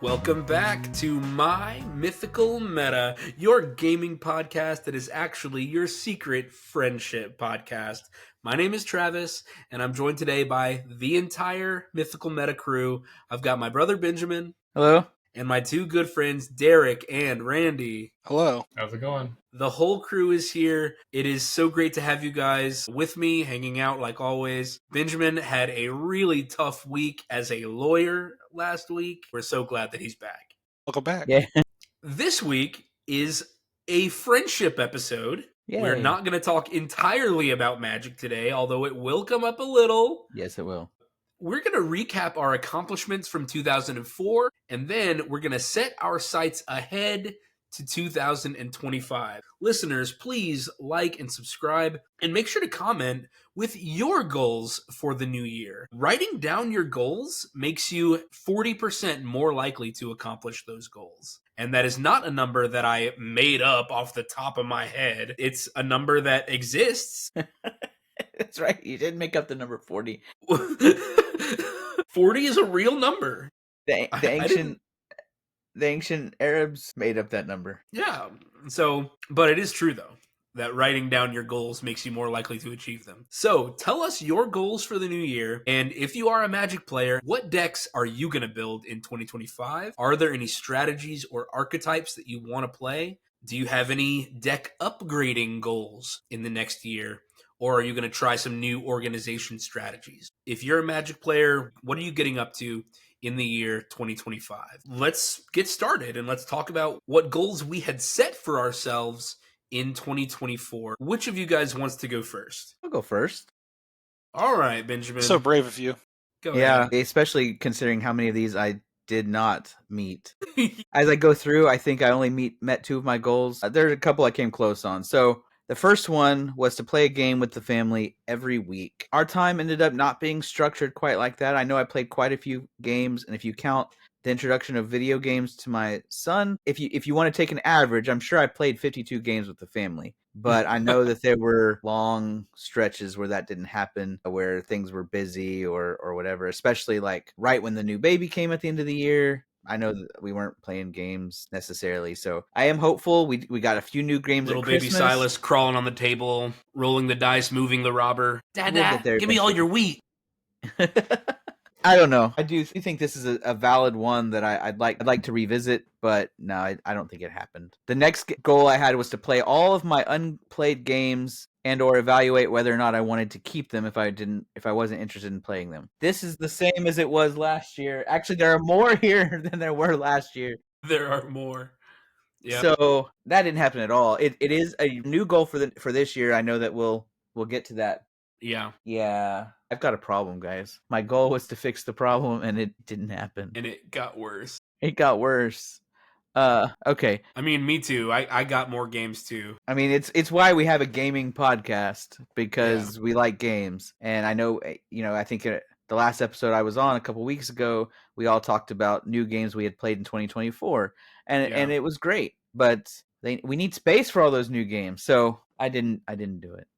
Welcome back to My Mythical Meta, your gaming podcast that is actually your secret friendship podcast. My name is Travis, and I'm joined today by the entire Mythical Meta crew. I've got my brother Benjamin. Hello. And my two good friends, Derek and Randy. Hello. How's it going? The whole crew is here. It is so great to have you guys with me, hanging out like always. Benjamin had a really tough week as a lawyer last week. We're so glad that he's back. Welcome back. Yeah. This week is a friendship episode. Yay. We're not going to talk entirely about Magic today, although it will come up a little. Yes, it will. We're going to recap our accomplishments from 2004, and then we're going to set our sights ahead to 2025. Listeners, please like and subscribe, and make sure to comment with your goals for the new year. Writing down your goals makes you 40% more likely to accomplish those goals. And that is not a number that I made up off the top of my head. It's a number that exists. That's right. You didn't make up the number 40. 40 is a real number. The ancient Arabs made up that number. Yeah. So, but it is true though, that writing down your goals makes you more likely to achieve them. So tell us your goals for the new year. And if you are a Magic player, what decks are you going to build in 2025? Are there any strategies or archetypes that you want to play? Do you have any deck upgrading goals in the next year? Or are you going to try some new organization strategies? If you're a Magic player, what are you getting up to in the year 2025? Let's get started and let's talk about what goals we had set for ourselves in 2024. Which of you guys wants to go first? I'll go first. All right, Benjamin. So brave of you. Go Yeah, ahead. especially considering how many of these I did not meet. As I go through, I think I only met two of my goals. There's a couple I came close on. So the first one was to play a game with the family every week. Our time ended up not being structured quite like that. I know I played quite a few games, and if you count the introduction of video games to my son, if you want to take an average, I'm sure I played 52 games with the family. But I know that there were long stretches where that didn't happen, where things were busy or whatever, especially like right when the new baby came at the end of the year. I know that we weren't playing games necessarily, so I am hopeful. We got a few new games. Little at baby Christmas. Silas crawling on the table, rolling the dice, moving the robber. Dad, We'll get there give me all your wheat. I don't know. I do think this is a valid one that I'd like to revisit, but no, I don't think it happened. The next goal I had was to play all of my unplayed games and or evaluate whether or not I wanted to keep them if I wasn't interested in playing them. This is the same as it was last year. Actually, there are more here than there were last year. There are more. Yeah. So that didn't happen at all. It is a new goal for this year. I know that we'll get to that. Yeah. Yeah. I've got a problem, guys. My goal was to fix the problem, and it didn't happen. And it got worse. It got worse. Okay. I mean, me too. I got more games too. I mean, it's why we have a gaming podcast, because we like games. And I know, I think the last episode I was on a couple weeks ago, we all talked about new games we had played in 2024, and it was great. But we need space for all those new games, so I didn't do it.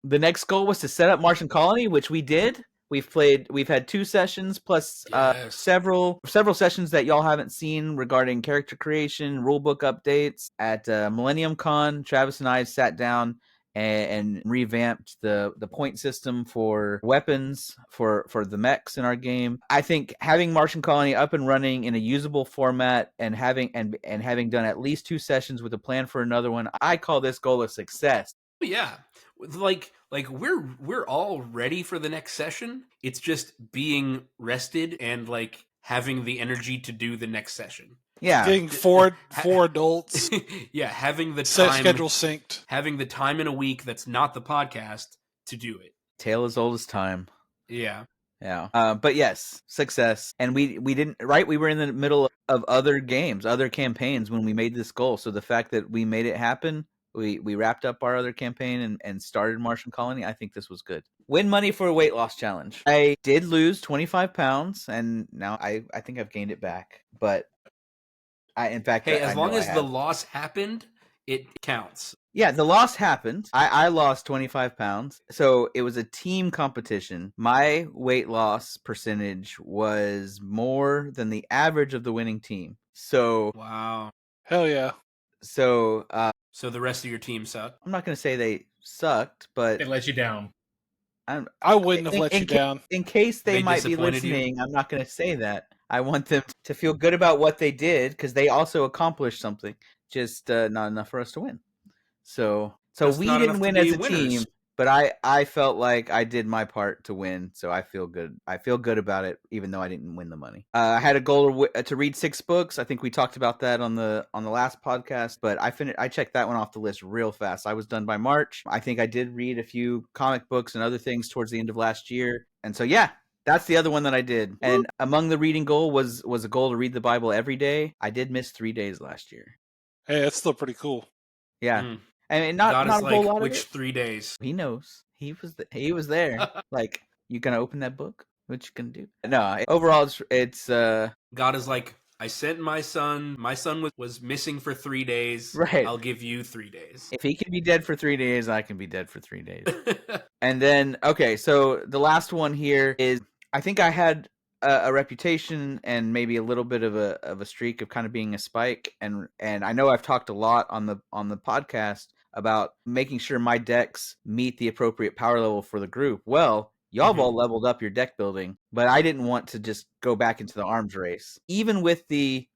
The next goal was to set up Martian Colony, which we did. We've had 2 sessions plus several sessions that y'all haven't seen regarding character creation, rulebook updates. At Millennium Con, Travis and I sat down and revamped the point system for weapons for the mechs in our game. I think having Martian Colony up and running in a usable format and having done at least 2 sessions with a plan for another one, I call this goal a success. Yeah. Like we're all ready for the next session. It's just being rested and like having the energy to do the next session. Yeah. Getting four adults. Yeah, having the time schedule synced. Having the time in a week that's not the podcast to do it. Tale as old as time. Yeah. Yeah. But yes, success. And we didn't, right? We were in the middle of other games, other campaigns when we made this goal. So the fact that we made it happen, we wrapped up our other campaign and started Martian Colony. I think this was good. Win money for a weight loss challenge. I did lose 25 pounds, and now I think I've gained it back. But In fact, Hey, I as know long I as the have. loss happened, it counts. Yeah, the loss happened. I lost 25 pounds. So it was a team competition. My weight loss percentage was more than the average of the winning team. So, Wow. Hell yeah. so So the rest of your team sucked. I'm not going to say they sucked, but It let you down. I'm, I wouldn't have let you down. in case they They might be disappointed you? listening, I'm not going to say that. I want them to feel good about what they did because they also accomplished something. Just not enough for us to win. So Just we not didn't enough to win as be a team, winners. but I felt like I did my part to win, so I feel good. I feel good about it, even though I didn't win the money. I had a goal to read 6 books. I think we talked about that on the last podcast, but I checked that one off the list real fast. I was done by March. I think I did read a few comic books and other things towards the end of last year, and so yeah. That's the other one that I did. And among the reading goal was a goal to read the Bible every day. I did miss 3 days last year. Hey, that's still pretty cool. Yeah. Mm. I mean, God not is a whole like, lot of which it. 3 days? He knows. He was there. Like, you gonna open that book? What you gonna do? No, overall it's God is like, I sent my son. My son was missing for 3 days. right. I'll give you 3 days. If he can be dead for 3 days, I can be dead for 3 days. And then okay, so the last one here is I think I had a reputation and maybe a little bit of a streak of kind of being a spike, and I know I've talked a lot on the podcast about making sure my decks meet the appropriate power level for the group. Well, y'all have all leveled up your deck building, but I didn't want to just go back into the arms race. Even with the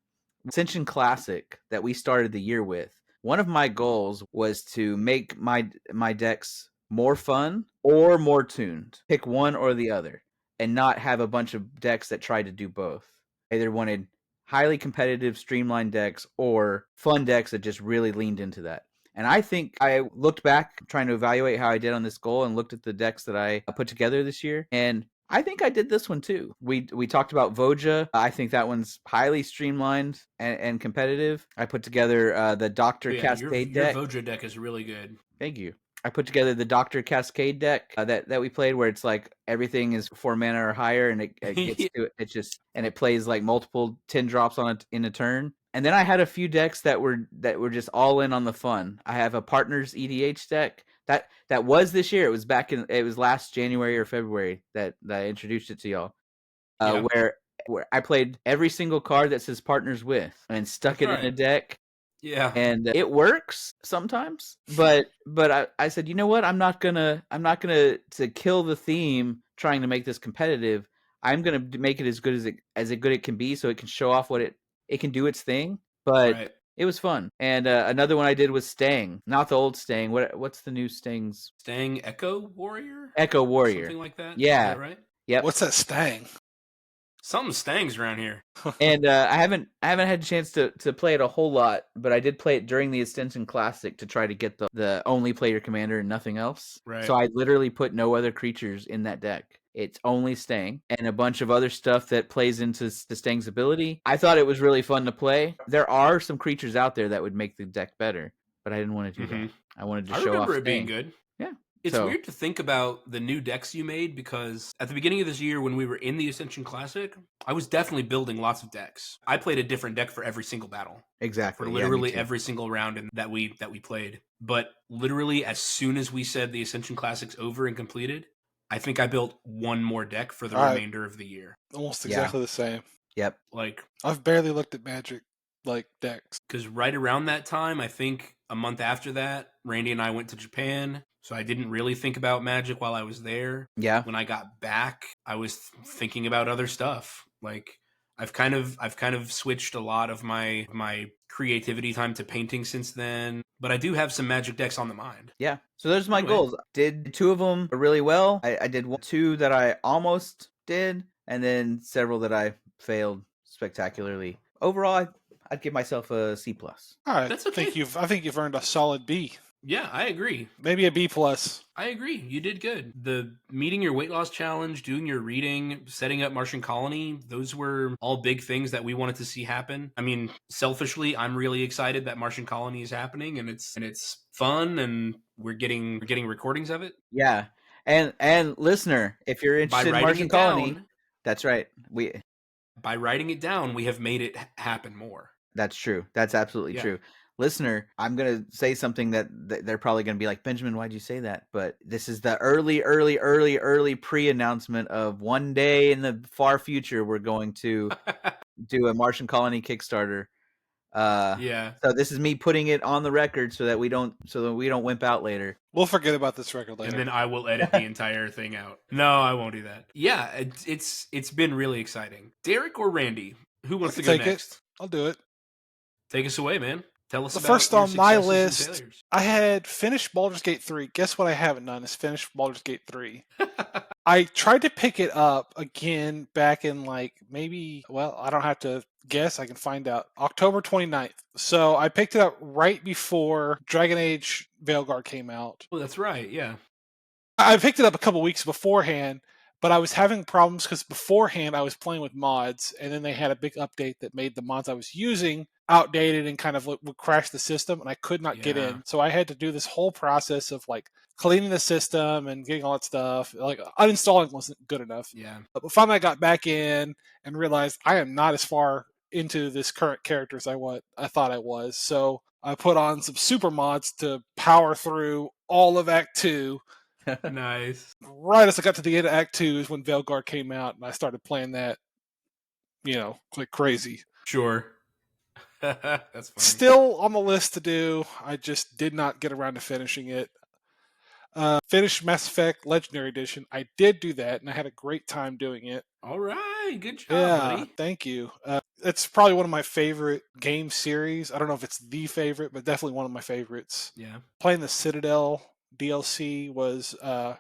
Ascension Classic that we started the year with, one of my goals was to make my decks more fun or more tuned. Pick one or the other, and not have a bunch of decks that tried to do both. I either wanted highly competitive, streamlined decks or fun decks that just really leaned into that. And I think I looked back trying to evaluate how I did on this goal and looked at the decks that I put together this year, and I think I did this one too. We talked about Voja. I think that one's highly streamlined and competitive. I put together the Doctor Yeah, Cascade your deck. Voja deck is really good. Thank you. I put together the Doctor Cascade deck that we played, where it's like everything is 4 mana or higher, and it gets to it. It's just and it plays like multiple 10 drops on it in a turn. And then I had a few decks that were just all in on the fun. I have a Partners EDH deck that was this year. It was last January or February that I introduced it to y'all. Yeah. Where I played every single card that says Partners with and stuck That's it in a right. deck. Yeah. And it works sometimes, but I said, you know what? I'm not gonna to kill the theme trying to make this competitive. I'm gonna make it as good as it can be, so it can show off what it can do its thing. But Right. it was fun. And another one I did was Stang, not the old Stang. What's the new Stang's? Staying Echo Warrior? Echo Warrior. Something like that? Is Yeah. that right? Yep. What's that stang? Something stangs around here. And I haven't had a chance to play it a whole lot, but I did play it during the Ascension Classic to try to get the only player commander and nothing else. Right. So I literally put no other creatures in that deck. It's only Stang and a bunch of other stuff that plays into the Stang's ability. I thought it was really fun to play. There are some creatures out there that would make the deck better, but I didn't want to do that. I wanted to I show off remember it being Stang. good. Yeah. It's So- weird to think about the new decks you made, because at the beginning of this year when we were in the Ascension Classic, I was definitely building lots of decks. I played a different deck for every single battle. Exactly. For Yeah, me literally too. every single round that we played. But literally as soon as we said the Ascension Classic's over and completed, I think I built one more deck for the remainder of the year. Almost exactly the same. Yep. Like, I've barely looked at Magic decks. because right around that time, I think a month after that, Randy and I went to Japan. So I didn't really think about Magic while I was there. Yeah. When I got back, I was thinking about other stuff. Like, I've kind of switched a lot of my creativity time to painting since then, but I do have some Magic decks on the mind. Yeah. So those are my Anyway. goals. Did 2 of them really well. I did 2 that I almost did, and then several that I failed spectacularly. Overall, I'd give myself a C+. All right. That's okay. I think you've earned a solid B. Yeah, I agree. Maybe a B plus. I agree. You did good. The meeting your weight loss challenge, doing your reading, setting up Martian Colony, those were all big things that we wanted to see happen. I mean, selfishly, I'm really excited that Martian Colony is happening, and it's fun, and we're getting recordings of it. Yeah. And listener, if you're interested in writing Martian it Colony, down- that's right. By writing it down, we have made it happen more. That's true. That's absolutely Yeah. true. Listener, I'm going to say something that they're probably going to be like, Benjamin, why'd you say that? But this is the early pre-announcement of one day in the far future, we're going to do a Martian Colony Kickstarter. Yeah. So this is me putting it on the record so that we don't wimp out later. We'll forget about this record later. And then I will edit the entire thing out. No, I won't do that. Yeah, it's been really exciting. Derek or Randy, who wants to go take next? it. I'll do it. Take us away, man. Tell us The about first your on my successes and list, failures. I had finished Baldur's Gate 3. Guess what I haven't done is finished Baldur's Gate 3. I tried to pick it up again back in maybe, well, I don't have to guess. I can find out. October 29th. So I picked it up right before Dragon Age Veilguard came out. Oh, that's right. Yeah. I picked it up a couple weeks beforehand, but I was having problems because beforehand I was playing with mods, and then they had a big update that made the mods I was using outdated and kind of would crash the system, and I could not get in. So I had to do this whole process of cleaning the system and getting all that stuff. Uninstalling wasn't good enough. Yeah. But finally I got back in and realized I am not as far into this current character as I thought I was. So I put on some super mods to power through all of Act 2. Nice. Right as I got to the end of Act 2 is when Veilguard came out, and I started playing that, like crazy. Sure. That's funny. Still on the list to do. I just did not get around to finishing it. Finished Mass Effect Legendary Edition. I did do that, and I had a great time doing it. All right. Good job, Yeah, buddy. thank you. It's probably one of my favorite game series. I don't know if it's the favorite, but definitely one of my favorites. Yeah. Playing the Citadel DLC was a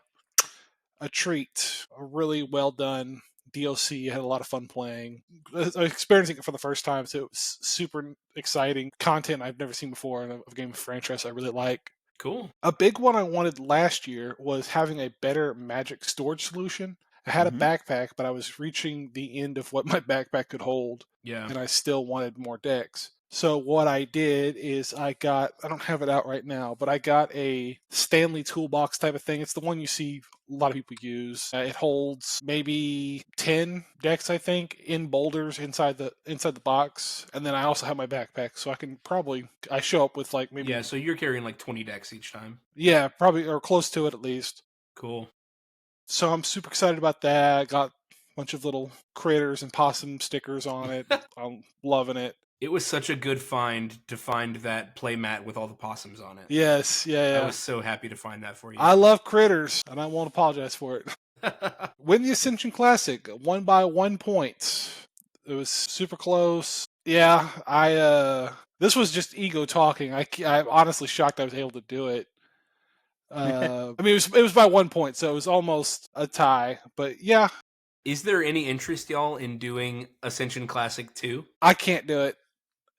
treat. A really well done DLC. I had a lot of fun playing. Experiencing it for the first time, so it was super exciting. Content I've never seen before in a game franchise I really like. Cool. A big one I wanted last year was having a better magic storage solution. I had a backpack, but I was reaching the end of what my backpack could hold, Yeah. and I still wanted more decks. So what I did is I don't have it out right now, but I got a Stanley toolbox type of thing. It's the one you see a lot of people use. It holds maybe 10 decks, I think, in boulders inside the box. And then I also have my backpack, so I show up with maybe. Yeah, so you're carrying 20 decks each time. Yeah, probably, or close to it at least. Cool. So I'm super excited about that. Got a bunch of little critters and possum stickers on it. I'm loving it. It was such a good find to find that play mat with all the possums on it. Yes, yeah. I was so happy to find that for you. I love critters, and I won't apologize for it. Win the Ascension Classic, 1 by 1 point. It was super close. Yeah, this was just ego talking. I'm honestly shocked I was able to do it. I mean, it was by 1 point, so it was almost a tie. But yeah. Is there any interest, y'all, in doing Ascension Classic 2? I can't do it.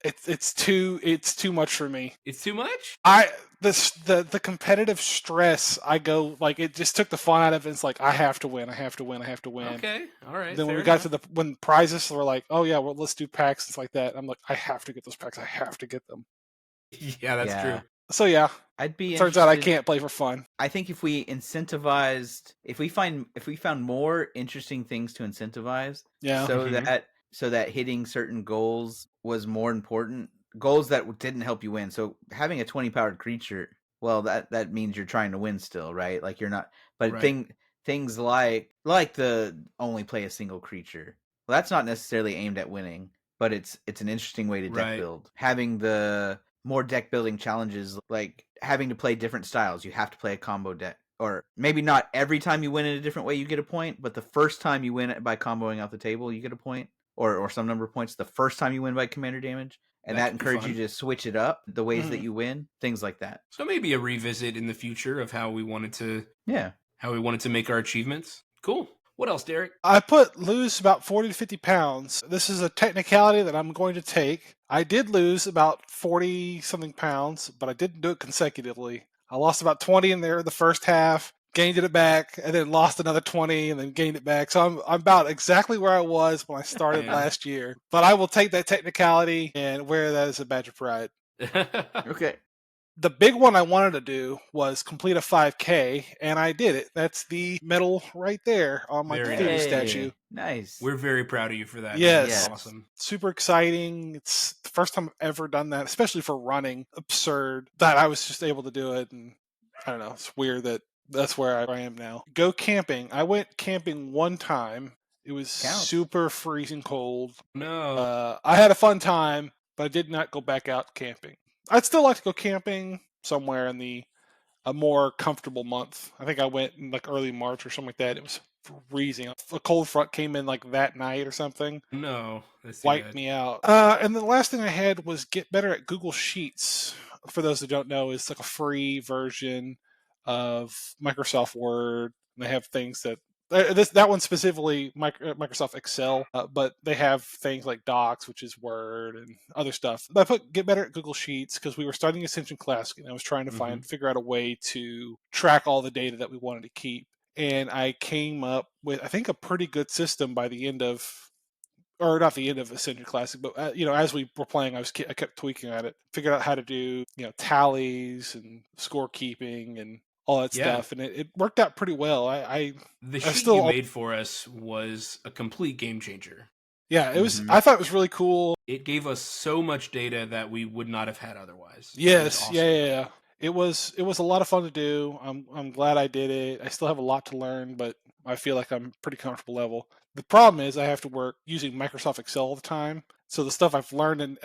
It's too much for me. It's too much? The competitive stress, I go it just took the fun out of it. It's I have to win. Okay, all right. Then when we got to when prizes were oh yeah, well let's do packs, it's like that. I'm I have to get those packs. I have to get them. Yeah, that's true. So yeah, I'd be. Turns out I can't play for fun. I think if we found more interesting things to incentivize, so that hitting certain goals was more important, goals that didn't help you win. So having a 20 powered creature, well, that means you're trying to win still, right? You're not. But right. things like the only play a single creature. Well, that's not necessarily aimed at winning, but it's an interesting way to deck build. Having the more deck building challenges, like having to play different styles. You have to play a combo deck. Or maybe not every time you win in a different way you get a point, but the first time you win it by comboing out the table you get a point, or some number of points the first time you win by commander damage. And that encourages you to switch it up, the ways that you win, things like that. So maybe a revisit in the future of how we wanted to make our achievements. Cool. What else, Derek? I put lose about 40 to 50 pounds. This is a technicality that I'm going to take. I did lose about 40 something pounds, but I didn't do it consecutively. I lost about 20 in there the first half, gained it back, and then lost another 20 and then gained it back. So I'm about exactly where I was when I started last year. But I will take that technicality and wear that as a badge of pride. Okay. The big one I wanted to do was complete a 5K, and I did it. That's the medal right there on my Very computer nice. statue. Nice. We're very proud of you for that. Man. Yes. That's Yes. awesome. Super exciting. It's the first time I've ever done that, especially for running. Absurd that I was just able to do it. And I don't know, it's weird that that's where I am now. Go camping. I went camping one time. It was Counts. super freezing cold. No. I had a fun time, but I did not go back out camping. I'd still like to go camping somewhere in a more comfortable month. I think I went in like early March or something like that. It was freezing. A cold front came in like that night or something. No. That's too Wiped bad. me out. And the last thing I had was get better at Google Sheets. For those that don't know, it's like a free version of Microsoft Word. They have things that that one specifically Microsoft Excel, but they have things like Docs, which is Word, and other stuff. But I put get better at Google Sheets because we were starting Ascension Classic, and I was trying to figure out a way to track all the data that we wanted to keep. And I came up with, I think, a pretty good system by the end of, or not the end of Ascension Classic, but as we were playing, I kept tweaking at it, figured out how to do tallies and scorekeeping and all that stuff, and it worked out pretty well. The I sheet still you made for us was a complete game changer. Yeah, it was. Mhm. I thought it was really cool. It gave us so much data that we would not have had otherwise. It was Yes, awesome. yeah. It was a lot of fun to do. I'm glad I did it. I still have a lot to learn, but I feel like I'm pretty comfortable level. The problem is I have to work using Microsoft Excel all the time, so the stuff I've learned in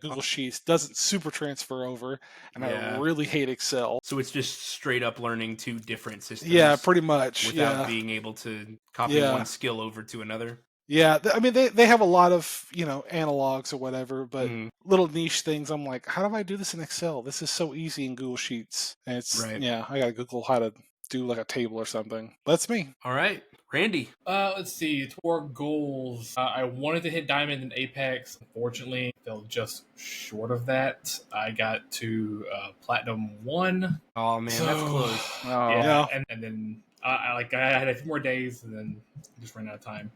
Google Sheets doesn't super transfer over, and Yeah. I really hate Excel. So it's just straight up learning two different systems. Yeah, pretty much. Without being able to copy one skill over to another. Yeah, I mean they have a lot of analogs or whatever, but Mhm. little niche things. I'm like, how do I do this in Excel? This is so easy in Google Sheets, and it's Right. I gotta Google how to do like a table or something. That's me. All right, Randy. Let's see. Toward goals, I wanted to hit Diamond and Apex. Unfortunately, fell just short of that. I got to Platinum 1. Oh man, that's close. Oh. Yeah. And then I had a few more days, and then just ran out of time.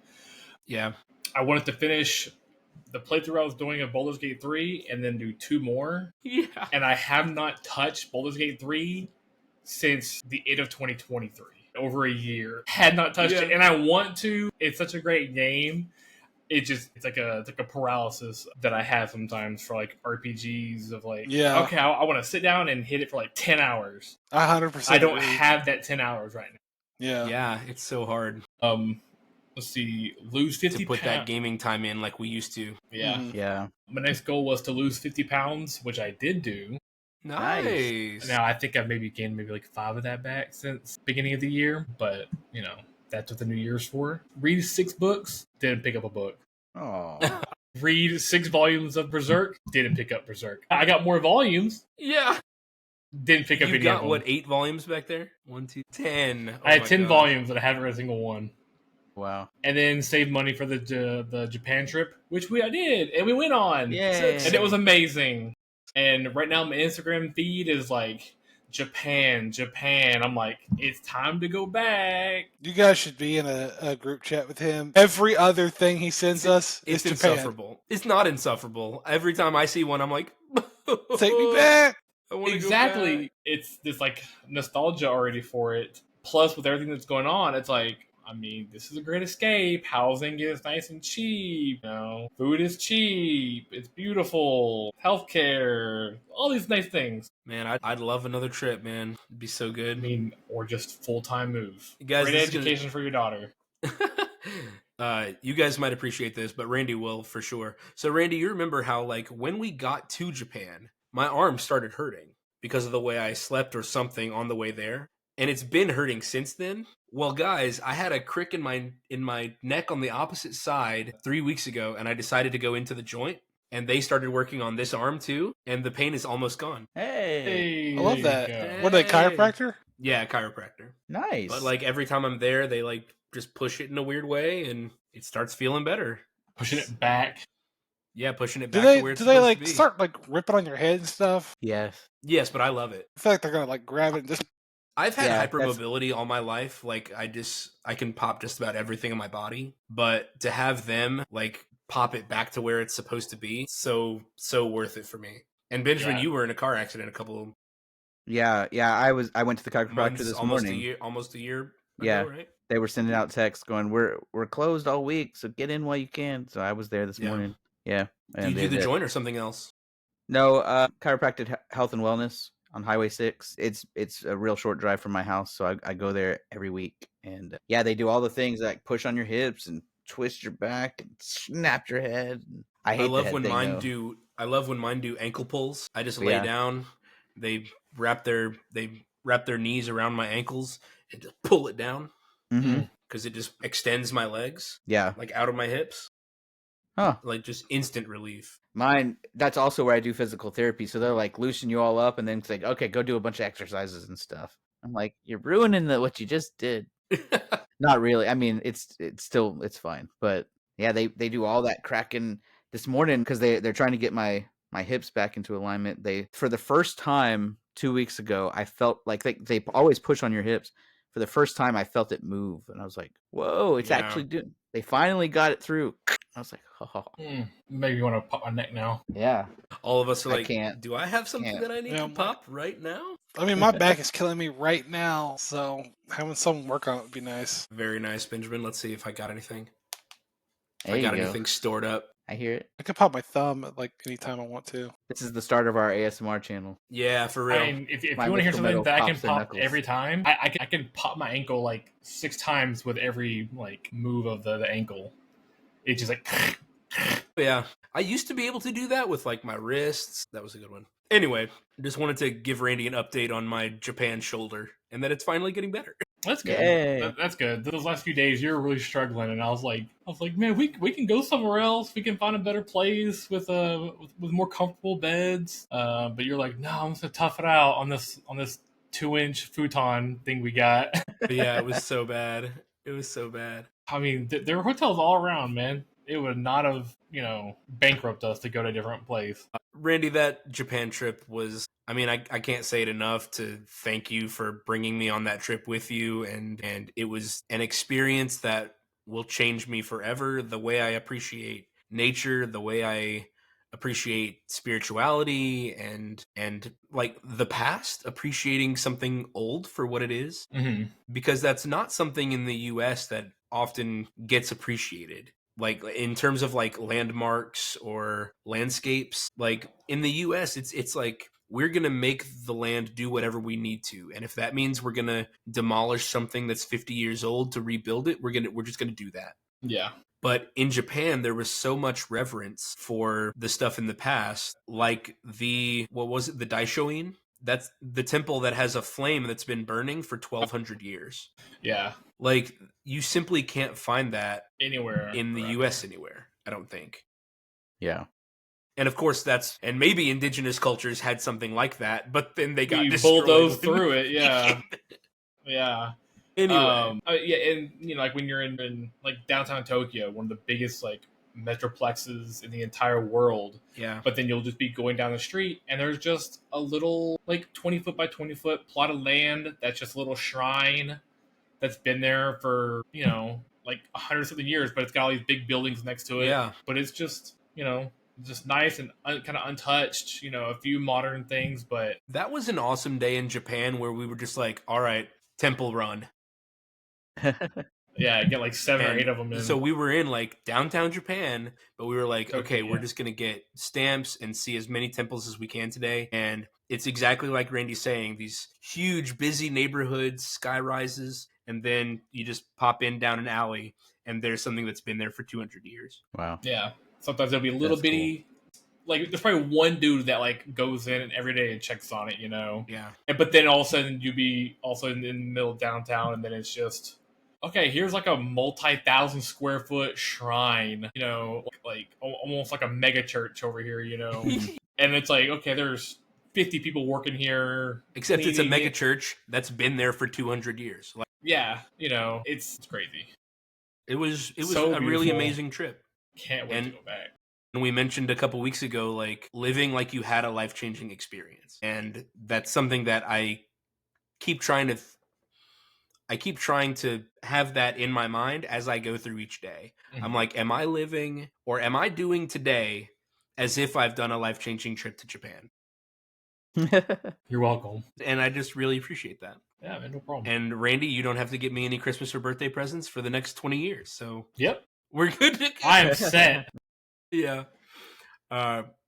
Yeah. I wanted to finish the playthrough I was doing of Baldur's Gate 3 and then do 2 more. Yeah. And I have not touched Baldur's Gate 3 since the end of 2023. Over a year. Had not touched it. And I want to. It's such a great game. It's like a paralysis that I have sometimes for like RPGs of like, okay, I want to sit down and hit it for like 10 hours. 100%. I don't have that 10 hours right now. Yeah. Yeah, it's so hard. Let's see, lose 50 to put pounds. that gaming time in like we used to. Yeah. Mhm. Yeah. My next goal was to lose 50 pounds, which I did do. Nice. Now I think I've maybe gained like 5 of that back since beginning of the year, but that's what the new year's for. Read 6 books, didn't pick up a book. Oh. Read 6 volumes of Berserk, didn't pick up Berserk. I got more volumes, Yeah. didn't pick up You any got of them. what, 8 volumes back there? 1, 2, 10. I had 10 volumes and I haven't read a single one. Wow. And then saved money for the Japan trip, which I did, and we went on. Yay. And it was amazing. And right now my Instagram feed is like Japan. I'm like, it's time to go back. You guys should be in a group chat with him. Every other thing he sends us is It's Japan. insufferable. It's not insufferable. Every time I see one, I'm like, Take me back. I wanna go Exactly. back. It's this like nostalgia already for it. Plus, with everything that's going on, it's like, I mean, this is a great escape. Housing is nice and cheap. Food is cheap. It's beautiful. Healthcare. All these nice things. Man, I'd love another trip, man. It'd be so I good. mean, or just full-time move. You guys, Great this is education for your daughter. You guys might appreciate this, but Randy will for sure. So, Randy, you remember how, like, when we got to Japan, my arm started hurting because of the way I slept or something on the way there. And it's been hurting since then. Well, guys, I had a crick in my neck on the opposite side 3 weeks ago, and I decided to go into the joint. And they started working on this arm too, and the pain is almost gone. Hey. I love that. Go. What are they, chiropractor? Yeah, chiropractor. Nice. But like every time I'm there, they like just push it in a weird way, and it starts feeling better. Pushing it back. Yeah, pushing it Do back they to where it's do they supposed like to be. start like ripping on your head and stuff? Yes. Yes, but I love it. I feel like they're gonna like grab it and just. I've had Yeah, hypermobility all my life. Like I can pop just about everything in my body, but to have them like pop it back to where it's supposed to be, so worth it for me. And Benjamin, Yeah. you were in a car accident a couple Yeah, I went to the chiropractor Mine's this morning. almost a year ago, Yeah. right? They were sending out texts going, "We're closed all week, so get in while you can." So I was there this Yeah. morning. Yeah. Do you And do the they joint or something else? No, chiropractic health and wellness on Highway 6. It's a real short drive from my house, so I go there every week. And yeah, they do all the things like push on your hips and twist your back and snap your head. I hate the head thing though. I love when mine do ankle pulls. I just But lay yeah. down, they wrap their knees around my ankles and just pull it down Mm-hmm. because it just extends my legs Yeah. like out of my hips, Huh. like just instant relief. Mine, that's also where I do physical therapy. So they'll like loosen you all up and then it's like, okay, go do a bunch of exercises and stuff. I'm like, you're ruining what you just did. Not really. I mean, it's still it's fine. But yeah, they do all that cracking this morning because they're trying to get my hips back into alignment. They for the first time 2 weeks ago, I felt like they always push on your hips. For the first time, I felt it move, and I was like, "Whoa, it's Yeah. actually doing." They finally got it through. I was like, "Oh, Maybe you want to pop my neck now. yeah." All of us are I like, can't. do I have something Can't. that I need Yeah, to pop right now? I mean, my back is killing me right now, so having someone work on it would be nice. Very nice, Benjamin. Let's see if I got anything. If There I you got go. anything stored up. I hear it. I can pop my thumb at like any time I want to. This is the start of our ASMR channel. Yeah, for real. I mean, if My you want to hear mythical something metal that I can pops their pop knuckles. every time, I can pop my ankle like 6 times with every like move of the ankle. It's just like Yeah, I used to be able to do that with like my wrists. That was a good one. Anyway, just wanted to give Randy an update on my Japan shoulder and that it's finally getting better. that's good. Yay. That's good. Those last few days you were really struggling, and I was like, man, we can go somewhere else. We can find a better place with more comfortable beds. But you're like, no, I'm just gonna tough it out on this 2-inch futon thing we got. But yeah, it was so bad. It was so bad. I mean, there were hotels all around, man. It would not have, bankrupt us to go to a different place. Randy, that Japan trip was, I mean, I can't say it enough to thank you for bringing me on that trip with you. And it was an experience that will change me forever. The way I appreciate nature, the way I appreciate spirituality and like the past, appreciating something old for what it is, Mm-hmm. because that's not something in the US that often gets appreciated. Like in terms of like landmarks or landscapes, like in the US it's like we're going to make the land do whatever we need to. And if that means we're going to demolish something that's 50 years old to rebuild it, we're just going to do that. Yeah. But in Japan, there was so much reverence for the stuff in the past, like what was it, the Daishoin? That's the temple that has a flame that's been burning for 1,200 years. Yeah. Like, you simply can't find that Anywhere in the around US here. anywhere, I don't think. Yeah. And of course, and maybe indigenous cultures had something like that, but then they got We destroyed. bulldozed through it, yeah. Yeah. Anyway. Yeah, and like when you're in like downtown Tokyo, one of the biggest like metroplexes in the entire world. Yeah. But then you'll just be going down the street and there's just a little like 20-foot by 20-foot plot of land that's just a little shrine that's been there for, like 100-something years, but it's got all these big buildings next to it. Yeah. But it's just, just nice and kind of untouched, a few modern things, but That was an awesome day in Japan where we were just like, all right, temple run. yeah, get like 7 or 8 of them in. So we were in like downtown Japan, but we were like, Tokyo, okay, we're yeah. just going to get stamps and see as many temples as we can today. And it's exactly like Randy's saying, these huge, busy neighborhoods, sky rises, and then you just pop in down an alley and there's something that's been there for 200 years. Wow. Yeah. Sometimes there'll be little That's bitty, like there's probably one dude that like goes in every day and checks on it, Yeah. But then all of a sudden you'd be also in the middle of downtown, and then it's just, okay, here's like a multi-thousand square foot shrine, like almost like a mega church over here, and it's like, okay, there's 50 people working here. Except it's a cleaning mega it. church that's been there for 200 years. Like, Yeah, it's crazy. it was So a really beautiful. amazing trip. Can't wait to go back. And we mentioned a couple weeks ago, like living like you had a life-changing experience. And that's something that I keep trying to have that in my mind as I go through each day. Mhm. I'm like, am I living or am I doing today as if I've done a life-changing trip to Japan? You're welcome. And I just really appreciate that. Yeah, man, no problem. And Randy, you don't have to get me any Christmas or birthday presents for the next 20 years. So Yep. we're good to go. I am set. Yeah.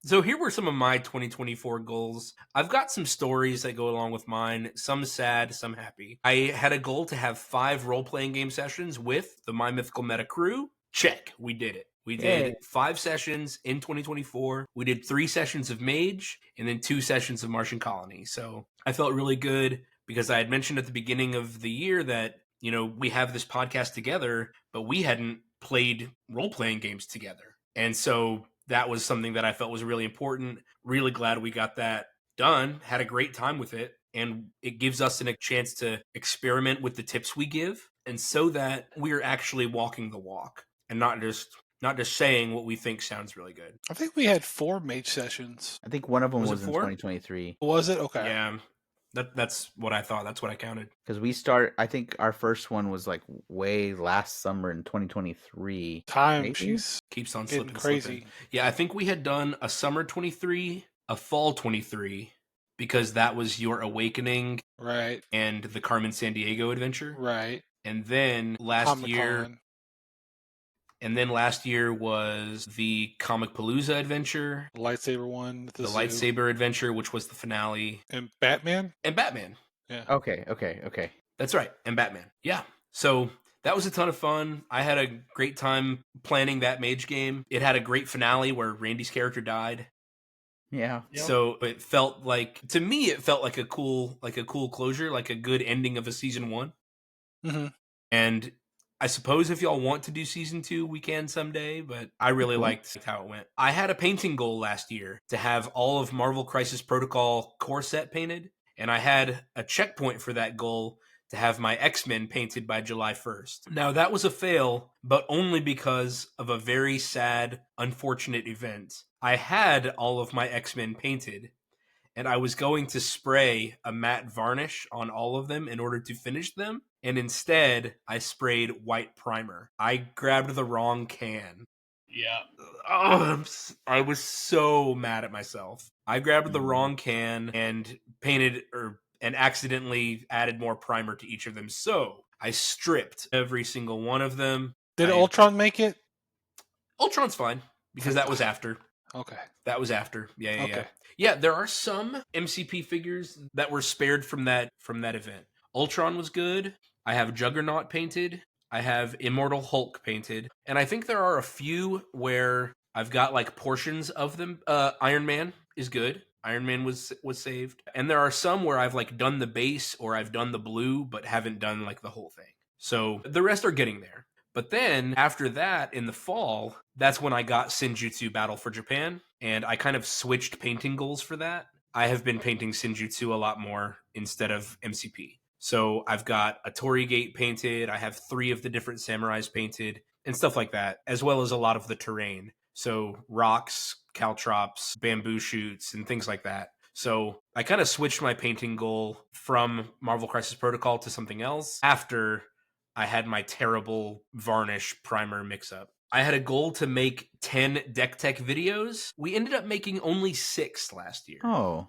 So here were some of my 2024 goals. I've got some stories that go along with mine, some sad, some happy. I had a goal to have 5 role-playing game sessions with the My Mythical Meta crew. Check. We did it. We did Yay. 5 sessions in 2024. We did 3 sessions of Mage and then 2 sessions of Martian Colony. So I felt really good because I had mentioned at the beginning of the year that, you know, we have this podcast together, but we hadn't played role-playing games together. And so that was something that I felt was really important. Really glad we got that done. Had a great time with it. And it gives us a chance to experiment with the tips we give. And so that we're actually walking the walk and not just saying what we think sounds really good. I think we had 4 mage sessions. I think one of them Was it was in 4? 2023 Was it? Okay. Yeah. That's what I thought. That's what I counted. because I think our first one was like way last summer in 2023. Time, Maybe? she's Keeps on getting slipping. crazy. Yeah, I think we had done a summer 23, a fall 23, because that was your Awakening Right, and the Carmen Sandiego adventure. right. And then last year Comic-Con, was the Comic Palooza adventure, the lightsaber one, at the zoo, lightsaber adventure, which was the finale, and Batman. and Batman. Yeah. Okay. That's right, and Batman. Yeah. So that was a ton of fun. I had a great time planning that mage game. It had a great finale where Randy's character died. Yeah. Yep. So it felt like, to me, it felt like a cool closure, like a good ending of a season 1. Mm-hmm. And I suppose if y'all want to do season 2, we can someday, but I really Cool. liked how it went. I had a painting goal last year to have all of Marvel Crisis Protocol core set painted, and I had a checkpoint for that goal to have my X-Men painted by July 1st. Now, that was a fail, but only because of a very sad, unfortunate event. I had all of my X-Men painted, and I was going to spray a matte varnish on all of them in order to finish them, and instead I sprayed white primer. I grabbed the wrong can. Yeah. Oh, I was so mad at myself. I grabbed the Mhm. wrong can and painted and accidentally added more primer to each of them. So I stripped every single one of them. Did Ultron make it? Ultron's fine because that was after. Okay. That was after. Yeah. Okay. Yeah, there are some MCP figures that were spared from that event. Ultron was good. I have Juggernaut painted. I have Immortal Hulk painted. And I think there are a few where I've got like portions of them. Iron Man is good. Iron Man was saved. And there are some where I've like done the base or I've done the blue but haven't done like the whole thing. So the rest are getting there. But then after that, in the fall, that's when I got Senjutsu Battle for Japan, and I kind of switched painting goals for that. I have been painting Senjutsu a lot more instead of MCP. So I've got a Torii Gate painted, I have 3 of the different samurais painted, and stuff like that, as well as a lot of the terrain. So rocks, caltrops, bamboo shoots, and things like that. So I kind of switched my painting goal from Marvel Crisis Protocol to something else after I had my terrible varnish primer mix-up. I had a goal to make 10 deck tech videos. We ended up making only 6 last year. Oh,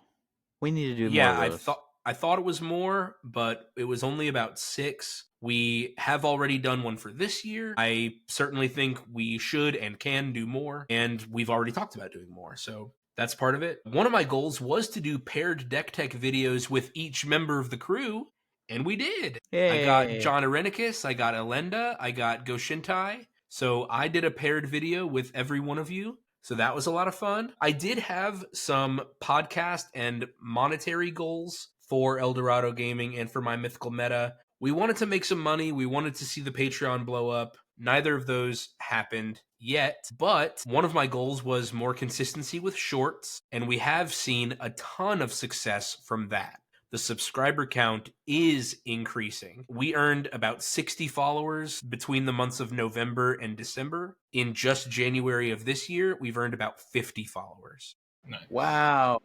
we need to do Yeah, more of those. I thought it was more, but it was only about 6. We have already done one for this year. I certainly think we should and can do more, and we've already talked about doing more, so that's part of it. One of my goals was to do paired deck tech videos with each member of the crew, and we did. I got Yay. John Irenicus, I got Elenda, I got Goshintai. So I did a paired video with every one of you. So that was a lot of fun. I did have some podcast and monetary goals for Eldorado Gaming and for My Mythical Meta. We wanted to make some money. We wanted to see the Patreon blow up. Neither of those happened yet, but one of my goals was more consistency with shorts, and we have seen a ton of success from that. The subscriber count is increasing. We earned about 60 followers between the months of November and December. In just January of this year, we've earned about 50 followers. Nice. Wow.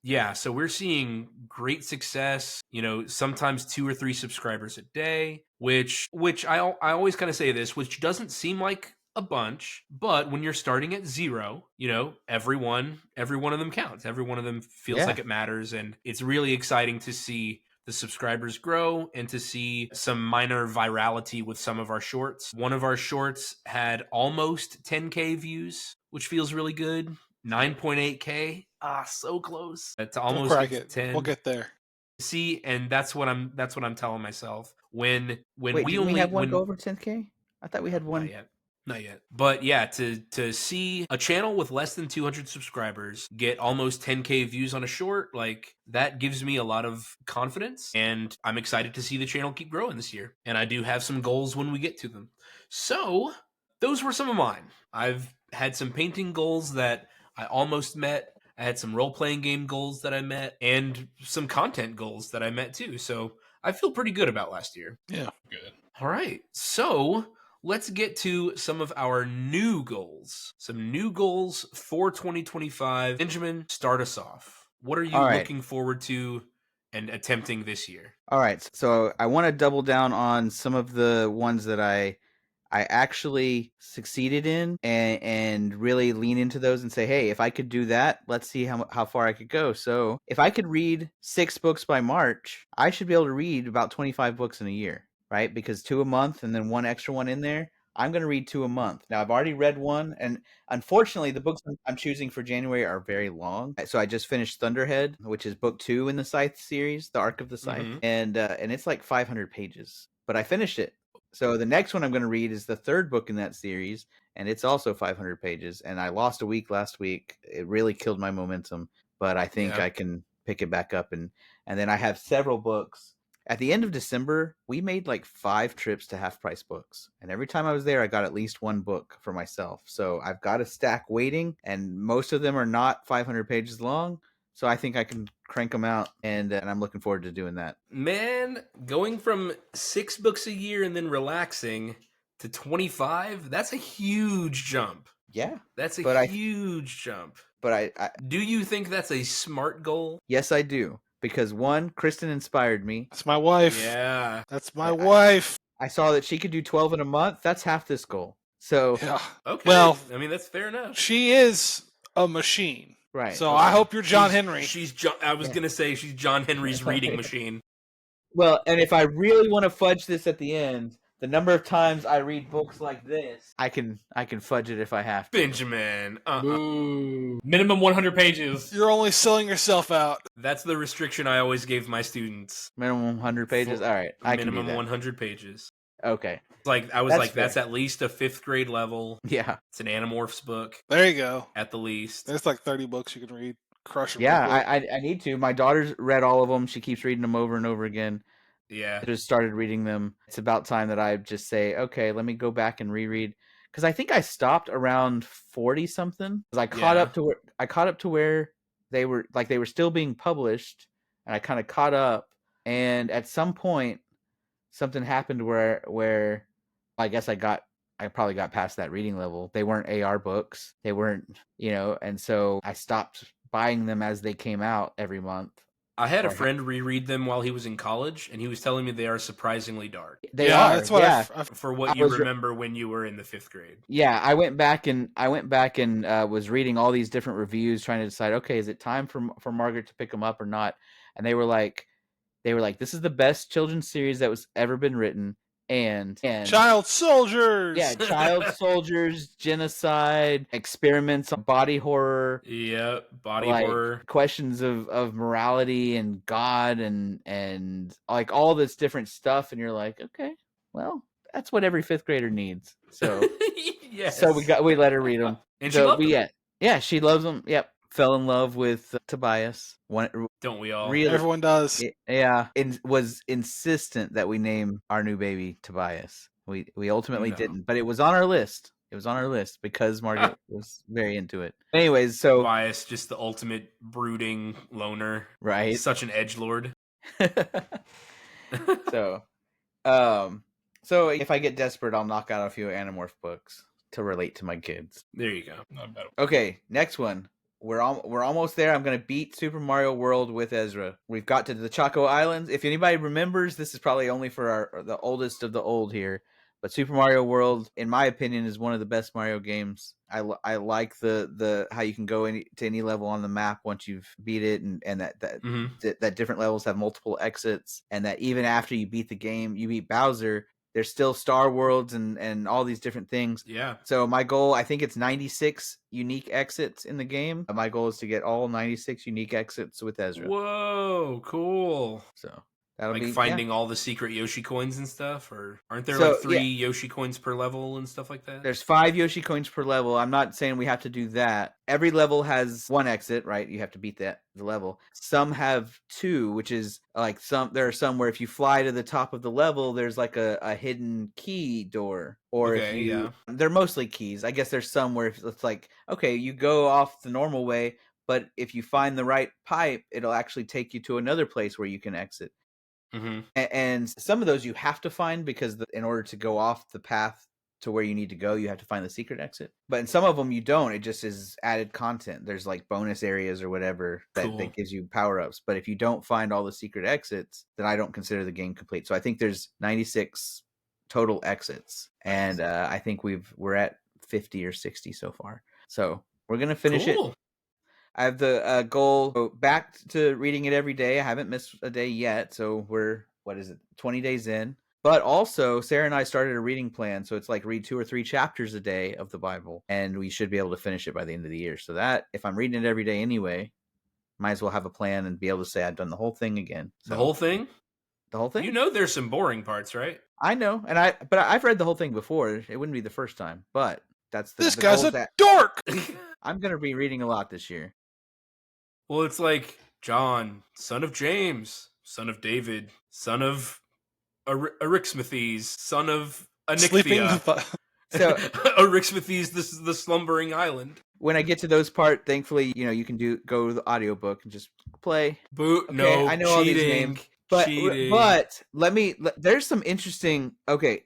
Yeah, so we're seeing great success, sometimes 2 or 3 subscribers a day, which I always kind of say this, which doesn't seem like a bunch, but when you're starting at 0, every one of them counts. Every one of them feels like it matters, and it's really exciting to see the subscribers grow and to see some minor virality with some of our shorts. One of our shorts had almost 10K views, which feels really good. 9.8K. So close. To We'll almost crack get to it. 10. We'll get there. See, and that's what I'm telling myself. When Wait, we didn't we only have one when go over 10K? I thought we had one. Not yet. Not yet. But yeah, to see a channel with less than 200 subscribers get almost 10K views on a short, like, that gives me a lot of confidence, and I'm excited to see the channel keep growing this year. And I do have some goals when we get to them. So, those were some of mine. I've had some painting goals that I almost met. I had some role-playing game goals that I met, and some content goals that I met too. So, I feel pretty good about last year. Yeah. Good. All right. So let's get to some of our new goals. Some new goals for 2025. Benjamin, start us off. What are you All right. looking forward to and attempting this year? All right. So I want to double down on some of the ones that I actually succeeded in, and really lean into those and say, hey, if I could do that, let's see how far I could go. So if I could read 6 books by March, I should be able to read about 25 books in a year, right? Because 2 a month and then one extra one in there. I'm going to read 2 a month. Now, I've already read one, and unfortunately, the books I'm choosing for January are very long. So I just finished Thunderhead, which is book 2 in the Scythe series, the Arc of the Scythe, and it's like 500 pages. But I finished it. So the next one I'm going to read is the 3rd book in that series, and it's also 500 pages. And I lost a week last week. It really killed my momentum, but I think I can pick it back up. And then I have several books. At the end of December, we made like 5 trips to Half Price Books, and every time I was there, I got at least one book for myself. So I've got a stack waiting, and most of them are not 500 pages long. So I think I can crank them out, and I'm looking forward to doing that. Man, going from 6 books a year and then relaxing to 25, that's a huge jump. Yeah. That's a huge jump. But I do you think that's a smart goal? Yes, I do. Because 1, Kristen inspired me. That's my wife. Yeah. That's my wife. I saw that she could do 12 in a month. That's half this goal. So yeah. Okay. Well, I mean, that's fair enough. She is a machine. Right. So I hope you're John Henry. I was going to say she's John Henry's reading machine. Well, and if I really want to fudge this at the end, the number of times I read books like this, I can fudge it if I have to. Benjamin. Ooh. Minimum 100 pages. You're only selling yourself out. That's the restriction I always gave my students. Minimum 100 pages? All right. I minimum can do that. 100 pages. Okay. That's at least a 5th grade level. Yeah. It's an Animorphs book. There you go. At the least. There's like 30 books you can read. Crush them. Yeah, I need to. My daughter's read all of them. She keeps reading them over and over again. Yeah. I just started reading them. It's about time that I just say, okay, let me go back and reread. Because I think I stopped around 40 something. Because I caught up to where they were still being published, and I kind of caught up. And at some point, something happened where I guess I probably got past that reading level. They weren't AR books. They weren't, and so I stopped buying them as they came out every month. I had a friend reread them while he was in college, and he was telling me they are surprisingly dark. They are. That's what for what you remember when you were in the 5th grade. Yeah, I went back and was reading all these different reviews, trying to decide, okay, is it time for Margaret to pick them up or not? And they were like, this is the best children's series that was ever been written. And child soldiers. Yeah, child soldiers, genocide, experiments on body horror. Yep, body horror. Questions of morality and God and like all this different stuff, and you're like, okay, well, that's what every 5th grader needs. So yes. So we let her read them. And she loved them. Yeah, she loves them. Yep. Fell in love with Tobias. Don't we all? Really, everyone does. Yeah, and was insistent that we name our new baby Tobias. We ultimately didn't, but it was on our list. It was on our list because Margaret was very into it. Anyways, so Tobias, just the ultimate brooding loner. Right. Such an edgelord. So if I get desperate, I'll knock out a few Animorph books to relate to my kids. There you go. Okay, next one. We're almost there. I'm going to beat Super Mario World with Ezra. We've got to the Choco Islands. If anybody remembers, this is probably only for the oldest of the old here. But Super Mario World, in my opinion, is one of the best Mario games. I like the how you can go to any level on the map once you've beat it, and that different levels have multiple exits, and that even after you beat the game, you beat Bowser, there's still Star Worlds and all these different things. Yeah. So my goal, I think it's 96 unique exits in the game. My goal is to get all 96 unique exits with Ezra. Whoa, cool. So that'll like be finding all the secret Yoshi coins and stuff, or aren't there So, like 3 Yoshi coins per level and stuff like that? There's 5 Yoshi coins per level. I'm not saying we have to do that. Every level has 1 exit, right? You have to beat the level. Some have 2, which is like there are some where if you fly to the top of the level, there's like a hidden key door. Or if you, they're mostly keys. I guess there's some where it's like, okay, you go off the normal way, but if you find the right pipe, it'll actually take you to another place where you can exit. Mm-hmm. And some of those you have to find because in order to go off the path to where you need to go, you have to find the secret exit. But in some of them you don't. It just is added content. There's like bonus areas or whatever that gives you power-ups. But if you don't find all the secret exits, then I don't consider the game complete. So I think there's 96 total exits. And I think we're at 50 or 60 so far. So we're going to finish it. I have the goal back to reading it every day. I haven't missed a day yet. So we're, 20 days in. But also, Sarah and I started a reading plan. So it's like read 2 or 3 chapters a day of the Bible. And we should be able to finish it by the end of the year. So that, if I'm reading it every day anyway, might as well have a plan and be able to say I've done the whole thing again. So, the whole thing? The whole thing? You know there's some boring parts, right? I know. But I've read the whole thing before. It wouldn't be the first time. But that's this guy's a dork! I'm going to be reading a lot this year. Well, it's like John, son of James, son of David, son of Arixmathes, son of Aniphia. So Arixmathes, this is the slumbering island. When I get to those part, thankfully, you can go to the audiobook and just play. Okay, no, I know cheating, all these names. But there's some interesting,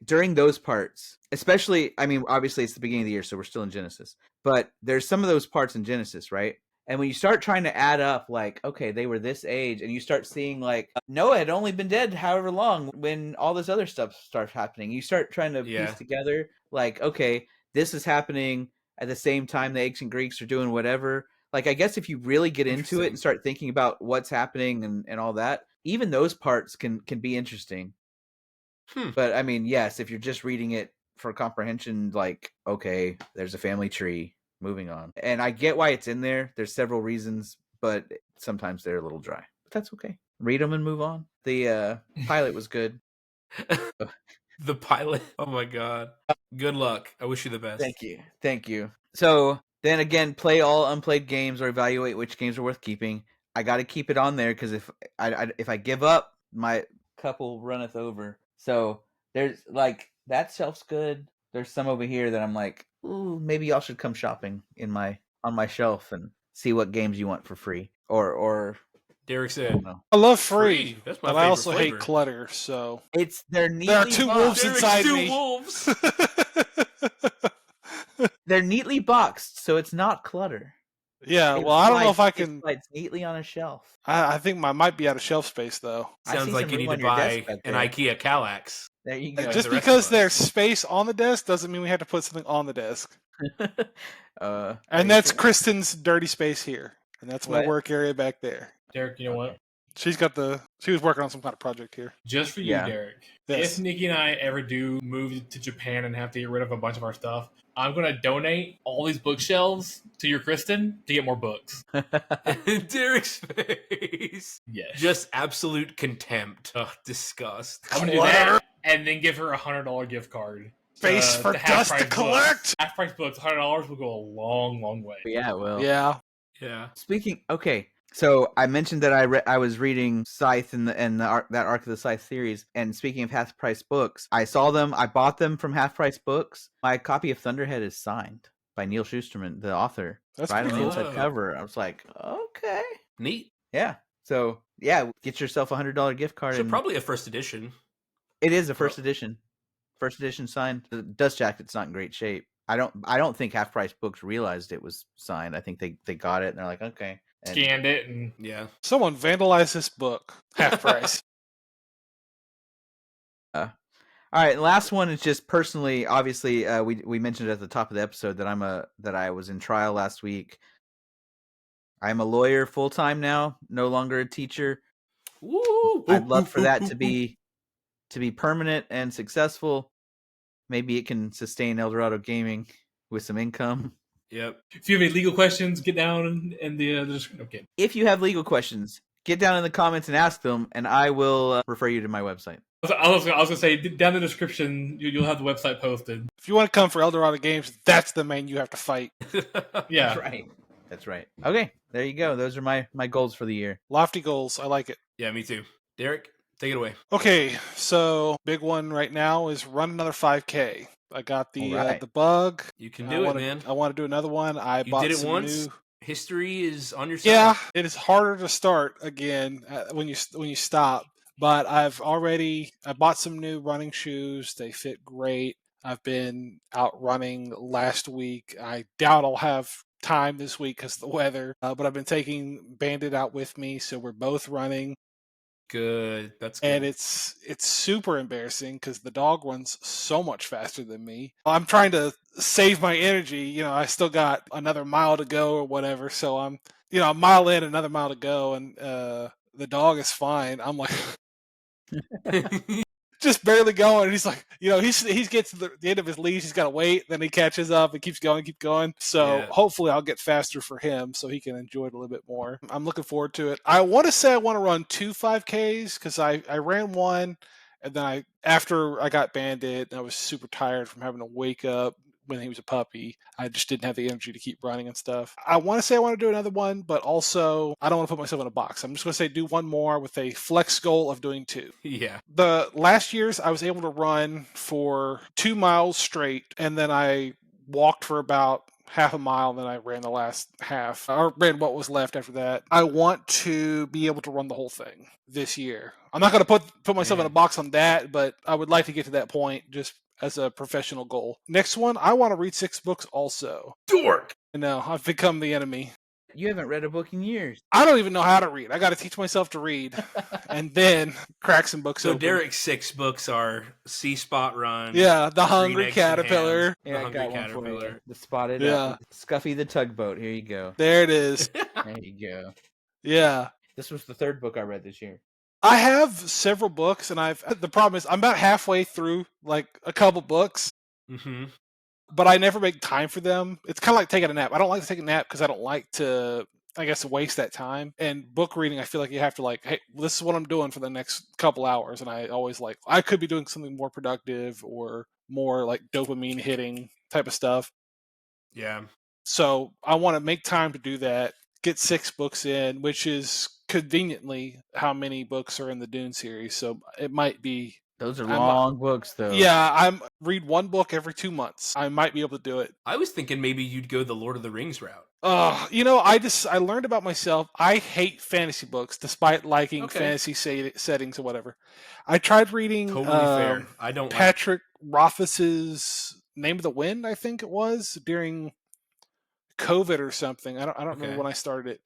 during those parts, especially, I mean, obviously it's the beginning of the year, so we're still in Genesis, but there's some of those parts in Genesis, right? And when you start trying to add up, like, okay, they were this age, and you start seeing, like, Noah had only been dead however long when all this other stuff starts happening. You start trying to piece together, like, okay, this is happening at the same time the ancient Greeks are doing whatever. Like, I guess if you really get into it and start thinking about what's happening and all that, even those parts can be interesting. But, I mean, yes, if you're just reading it for comprehension, like, okay, there's a family tree. Moving on. And I get why it's in there. There's several reasons, but sometimes they're a little dry. But that's okay. Read them and move on. The pilot was good. The pilot? Oh my god. Good luck. I wish you the best. Thank you. So then again, play all unplayed games or evaluate which games are worth keeping. I got to keep it on there because if I give up, my cup will runneth over. So there's like that shelf's good. There's some over here that I'm like, ooh, maybe y'all should come shopping on my shelf and see what games you want for free. Or Derek said, I love free. That's my but I also hate clutter. So there are 2 wolves inside me. Wolves. They're neatly boxed, so it's not clutter. Yeah, well, I don't know if I can. It's neatly on a shelf. I think I might be out of shelf space though. Sounds like you need to buy an IKEA Kallax. There you go. Just because there's space on the desk doesn't mean we have to put something on the desk. And that's Kristen's dirty space here, and that's my work area back there. Derek, you know what? She was working on some kind of project here. Just for you, Derek. Yes. If Nikki and I ever do move to Japan and have to get rid of a bunch of our stuff, I'm going to donate all these bookshelves to your Kristen to get more books. Derek's face. Yes. Just absolute contempt. Ugh, disgust. I'm going to do that and then give her a $100 gift card. Space for dust to collect. Half price books, $100 will go a long, long way. Yeah, it will. Yeah. Speaking, so I mentioned that I was reading Scythe and that Arc of the Scythe series. And speaking of half price books, I saw them. I bought them from Half Price Books. My copy of Thunderhead is signed by Neil Shusterman, the author. That's right on the cool. inside cover. I was like, okay, neat. Yeah. So yeah, get yourself a $100 gift card. So probably a first edition. It is a first edition. First edition signed. The dust jacket's not in great shape. I don't think Half Price Books realized it was signed. I think they got it and they're like, okay. Scanned it and someone vandalized this book. Half price. All right, last one is just personally. Obviously, we mentioned at the top of the episode that I was in trial last week. I'm a lawyer full time now, no longer a teacher. Woo! I'd love for that to be permanent and successful. Maybe it can sustain Eldorado Gaming with some income. Yep. If you have any legal questions, get down in the description. Okay. If you have legal questions, get down in the comments and ask them, and I will refer you to my website. I was going to say, down in the description, you'll have the website posted. If you want to come for Eldorado Games, that's the man you have to fight. Yeah. That's right. That's right. Okay, there you go. Those are my goals for the year. Lofty goals. I like it. Yeah, me too. Derek, take it away. Okay, so big one right now is run another 5K. I got the All right. the bug. You can do it, man. man. I want to do another one. I You bought did it some once. new. History is on your side. Yeah, it is harder to start again when you stop. But I bought some new running shoes. They fit great. I've been out running last week. I doubt I'll have time this week because of the weather. But I've been taking Bandit out with me, so we're both running. Good. That's good. And it's super embarrassing because the dog runs so much faster than me. I'm trying to save my energy. I still got another mile to go or whatever. So I'm, a mile in, another mile to go, and the dog is fine. I'm like, just barely going. And he's like, he gets to the end of his leash. He's got to wait. Then he catches up and keeps going. So Yeah. hopefully I'll get faster for him so he can enjoy it a little bit more. I'm looking forward to it. I want to say I want to run 2 5Ks because I ran one. And then after I got Bandit, and I was super tired from having to wake up when he was a puppy. I just didn't have the energy to keep running and stuff. I want to say I want to do another one, but also I don't want to put myself in a box. I'm just going to say do one more with a flex goal of doing 2. Yeah. The last years I was able to run for 2 miles straight, and then I walked for about half a mile, and then I ran the last half, or ran what was left after that. I want to be able to run the whole thing this year. I'm not going to put myself in a box on that, but I would like to get to that point just as a professional goal. Next one, I want to read 6 books also. Dork. No, I've become the enemy. You haven't read a book in years. I don't even know how to read. I got to teach myself to read and then crack some books So open. Derek's 6 books are See Spot Run. Yeah, The Green Hungry Eggs and Caterpillar. Ham, Yeah, The I Hungry got one for Caterpillar. you. The Spotted Yeah. Scuffy the Tugboat. Here you go. There it is. There you go. Yeah. This was the 3rd book I read this year. I have several books, and the problem is I'm about halfway through like a couple books, Mm-hmm. but I never make time for them. It's kind of like taking a nap. I don't like to take a nap because I don't like to, I guess, waste that time. And book reading, I feel like you have to hey, this is what I'm doing for the next couple hours. And I always I could be doing something more productive or more like dopamine hitting type of stuff. Yeah. So I want to make time to do that, get 6 books in, which is conveniently how many books are in the Dune series. So it might be. Those are long books, though. Yeah, I'm read one book every 2 months. I might be able to do it. I was thinking maybe you'd go the Lord of the Rings route. I learned about myself. I hate fantasy books, despite liking Okay. fantasy settings or whatever. I tried reading Totally fair. I don't Patrick Rothfuss's Name of the Wind, I think it was, during COVID or something. I don't remember Okay. when I started it.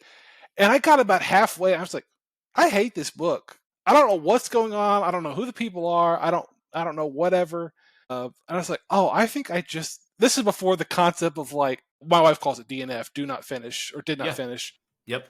And I got about halfway. I was like, I hate this book. I don't know what's going on. I don't know who the people are. I don't know whatever. And I was like, oh, I think this is before the concept of my wife calls it DNF, do not finish, or did not Yeah. finish. Yep.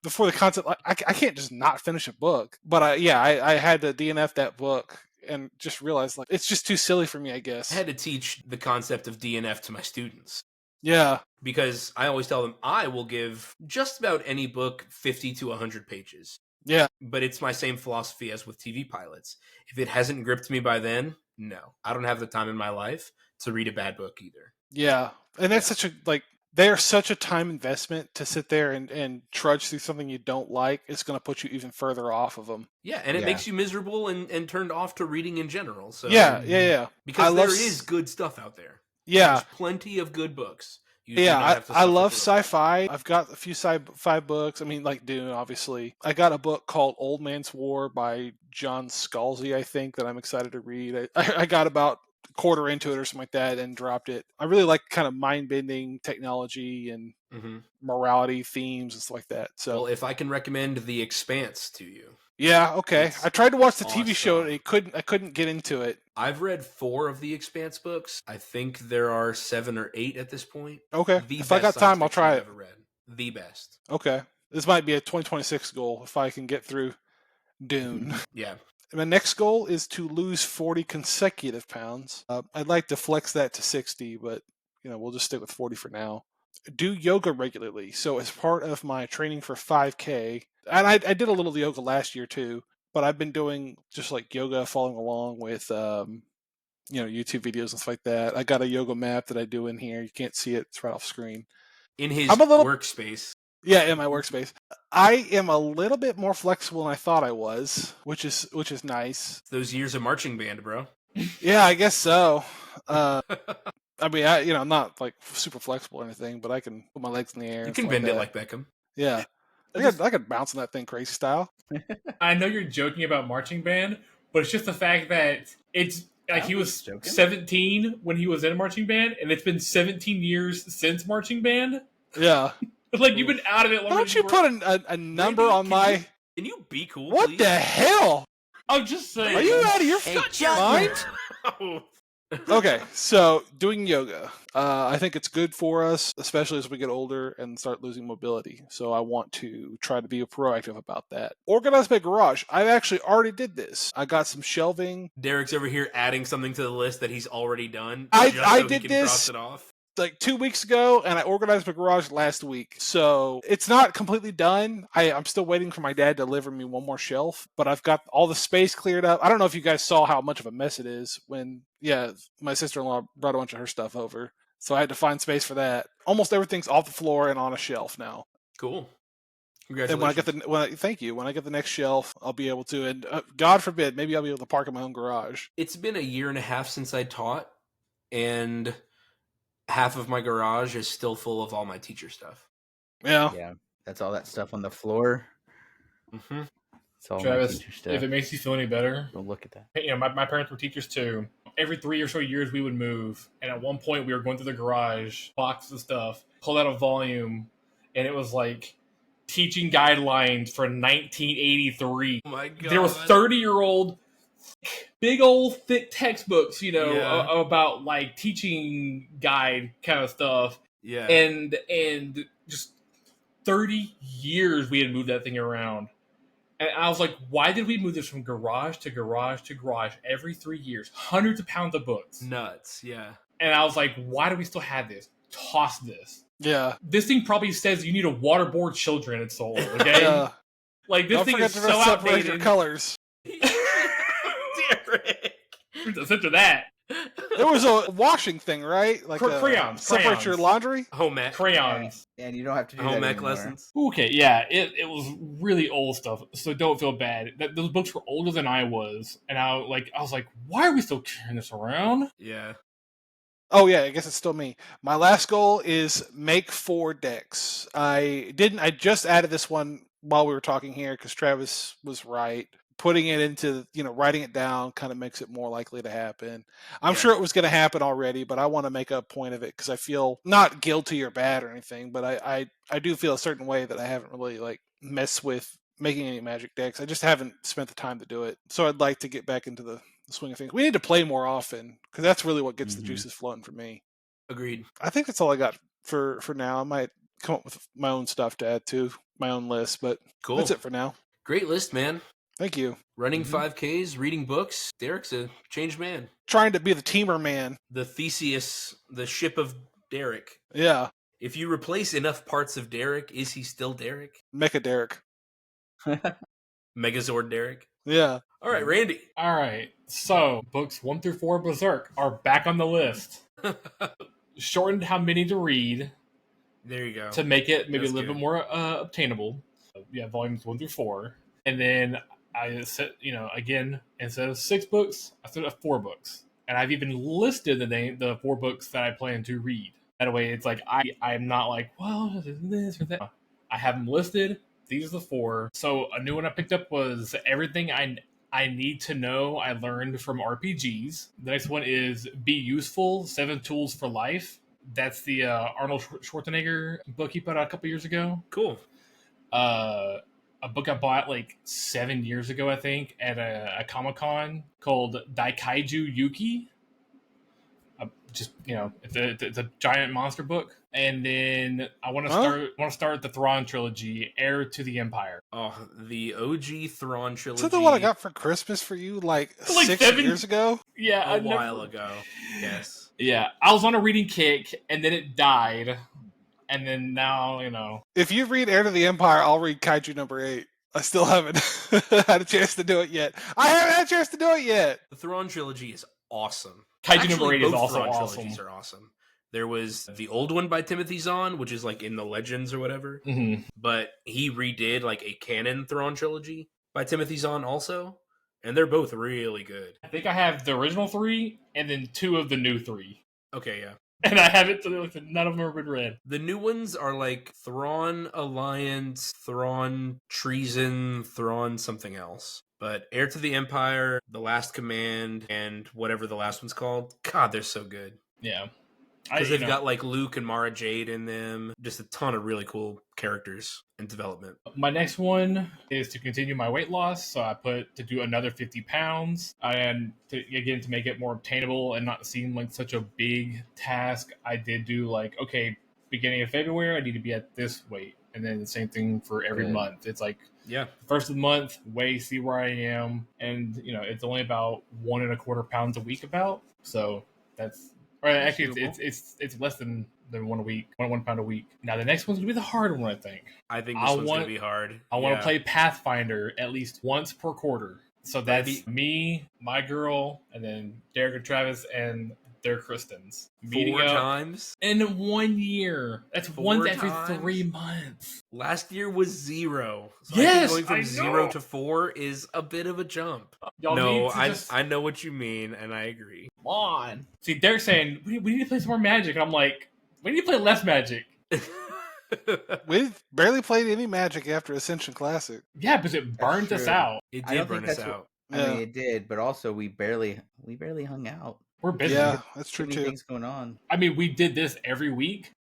Before the concept, I can't just not finish a book. But I had to DNF that book and just realized it's just too silly for me, I guess. I had to teach the concept of DNF to my students. Yeah. Because I always tell them I will give just about any book 50 to 100 pages. Yeah. But it's my same philosophy as with TV pilots. If it hasn't gripped me by then, no. I don't have the time in my life to read a bad book either. Yeah. And that's they are such a time investment to sit there and trudge through something you don't like. It's going to put you even further off of them. Yeah, and it makes you miserable and turned off to reading in general. So Yeah. Because there is good stuff out there. Yeah. There's plenty of good books. I love sci-fi. I've got a few sci-fi books. I mean, like Dune, obviously. I got a book called Old Man's War by John Scalzi, I think, that I'm excited to read. I got about a quarter into it or something like that and dropped it. I really like kind of mind-bending technology and morality themes and stuff like that. So, well, if I can recommend The Expanse to you. Yeah, okay. I tried to watch the TV awesome. show and I couldn't get into it. I've read 4 of the Expanse books. I think there are 7 or 8 at this point. Okay. The If best I got science time, I'll fiction try I've it. ever read. The best. Okay. This might be a 2026 goal if I can get through Dune. Yeah. My next goal is to lose 40 consecutive pounds. I'd like to flex that to 60, but we'll just stick with 40 for now. Do yoga regularly. So as part of my training for 5K, and I did a little yoga last year too, but I've been doing just like yoga, following along with YouTube videos and stuff like that. I got a yoga map that I do in here. You can't see it; it's right off screen. In his I'm a little workspace. Yeah, in my workspace. I am a little bit more flexible than I thought I was, which is nice. Those years of marching band, bro. Yeah, I guess so. I mean, I'm not like super flexible or anything, but I can put my legs in the air. You and can stuff bend like it that. like Beckham. Yeah, I could bounce on that thing crazy style. I know you're joking about marching band, but it's just the fact that it's like he was joking. 17 when he was in marching band, and it's been 17 years since marching band. Yeah. Like you've been out of it longer. Don't you put a number Randy, on my? Can you be cool? What please? the hell? I'm just saying. Are you out of your mind? Oh. Okay, so doing yoga. I think it's good for us, especially as we get older and start losing mobility. So I want to try to be proactive about that. Organize my garage. I actually already did this. I got some shelving. Derek's over here adding something to the list that he's already done. I so did he can this cross it off. like 2 weeks ago, and I organized my garage last week. So it's not completely done. I'm still waiting for my dad to deliver me one more shelf, but I've got all the space cleared up. I don't know if you guys saw how much of a mess it is when, my sister-in-law brought a bunch of her stuff over. So I had to find space for that. Almost everything's off the floor and on a shelf now. Cool. And when I Congratulations. get thank you. When I get the next shelf, I'll be able to. And God forbid, maybe I'll be able to park in my own garage. It's been a year and a half since I taught, and half of my garage is still full of all my teacher stuff. Yeah. Yeah, that's all that stuff on the floor. Mm-hmm. It's all my Travis, teacher stuff. if it makes you feel any better, Go look at that. my parents were teachers too. Every 3 or so years we would move, and at one point we were going through the garage, boxes of stuff, pulled out a volume, and it was like teaching guidelines for 1983. Oh my god. There were 30-year-old, big old thick textbooks, about like teaching guide kind of stuff, Yeah. and just 30 years we had moved that thing around. And I was like, why did we move this from garage to garage to garage every 3 years? Hundreds of pounds of books. Nuts. Yeah. And I was like, why do we still have this? Toss this. Yeah. This thing probably says you need to waterboard children at Soul, okay? Yeah. Like, this Don't thing forget is to so separate your outdated. colors. Derek. After that. There was a washing thing, right? Like Crayons. separate your laundry. Home ec. Crayons. And you don't have to do Home that ec anymore. lessons. Okay, yeah, it was really old stuff, so don't feel bad. Those books were older than I was, and I was like, why are we still carrying this around? Yeah. Oh yeah, I guess it's still me. My last goal is make 4 decks. I just added this one while we were talking here because Travis was right. Putting it into, writing it down kind of makes it more likely to happen. I'm Yeah. sure it was going to happen already, but I want to make a point of it because I feel not guilty or bad or anything, but I do feel a certain way that I haven't really messed with making any magic decks. I just haven't spent the time to do it. So I'd like to get back into the swing of things. We need to play more often because that's really what gets the juices flowing for me. Agreed. I think that's all I got for now. I might come up with my own stuff to add to my own list, but Cool. that's it for now. Great list, man. Thank you. Running 5Ks, reading books. Derek's a changed man. Trying to be the teamer man. The Theseus, the ship of Derek. Yeah. If you replace enough parts of Derek, is he still Derek? Mecha Derek. Megazord Derek. Yeah. All right, Randy. All right, so books 1 through 4 Berserk are back on the list. Shortened how many to read There you go. to make it maybe That's a little good. bit more obtainable. Yeah, volumes 1 through 4. And then I said, again, instead of 6 books, I said 4 books. And I've even listed the 4 books that I plan to read. That way it's like, I'm not like, well, this or that. I have them listed. These are the 4. So a new one I picked up was Everything I Need to Know I Learned from RPGs. The next one is Be Useful, 7 Tools for Life. That's the Arnold Schwarzenegger book he put out a couple years ago. Cool. a book I bought like 7 years ago, I think, at a Comic-Con called Daikaiju Yuki. Just, it's a giant monster book. And then I want to start the Thrawn trilogy, Heir to the Empire. Oh, the OG Thrawn trilogy. Is that the one I got for Christmas for you like 6 years ago? Yeah, a while ago. Yes. Yeah, I was on a reading kick, and then it died, and then now. If you read Heir to the Empire, I'll read Kaiju number 8. I still haven't had a chance to do it yet. The Thrawn trilogy is awesome. Kaiju number 8 is both also Thrawn awesome. trilogies are awesome. There was the old one by Timothy Zahn, which is like in the Legends or whatever. Mm-hmm. But he redid like a canon Thrawn trilogy by Timothy Zahn also. And they're both really good. I think I have the original 3 and then 2 of the new 3. Okay, yeah. And I haven't, none of them have been read. The new ones are like Thrawn Alliance, Thrawn Treason, Thrawn something else. But Heir to the Empire, The Last Command, and whatever the last one's called, God, they're so good. Yeah. Because they've got like Luke and Mara Jade in them. Just a ton of really cool characters and development. My next one is to continue my weight loss. So I put to do another 50 pounds. And to make it more obtainable and not seem like such a big task, I did do like, okay, beginning of February, I need to be at this weight. And then the same thing for every month. It's like, first of the month, see where I am. And, it's only about 1.25 pounds a week about. So that's... Or actually, it's less than 1 week, 1 pound a week. Now the next one's gonna be the hard one, I think. I think this one's gonna be hard. I want to play Pathfinder at least once per quarter. So that's me, my girl, and then Derek and Travis and their Kristens. 4 times in 1 year. That's once every 3 months. Last year was 0. So yes, going from 0 to 4 is a bit of a jump. I know what you mean, and I agree. Come on. See, Derek's saying we need to play some more Magic, and I'm like, we need to play less Magic. We've barely played any Magic after Ascension Classic. Yeah, because it burned us out. It did burn us out. I mean, it did, but also we barely hung out. We're busy. Yeah, that's true too. Things going on. I mean, we did this every week.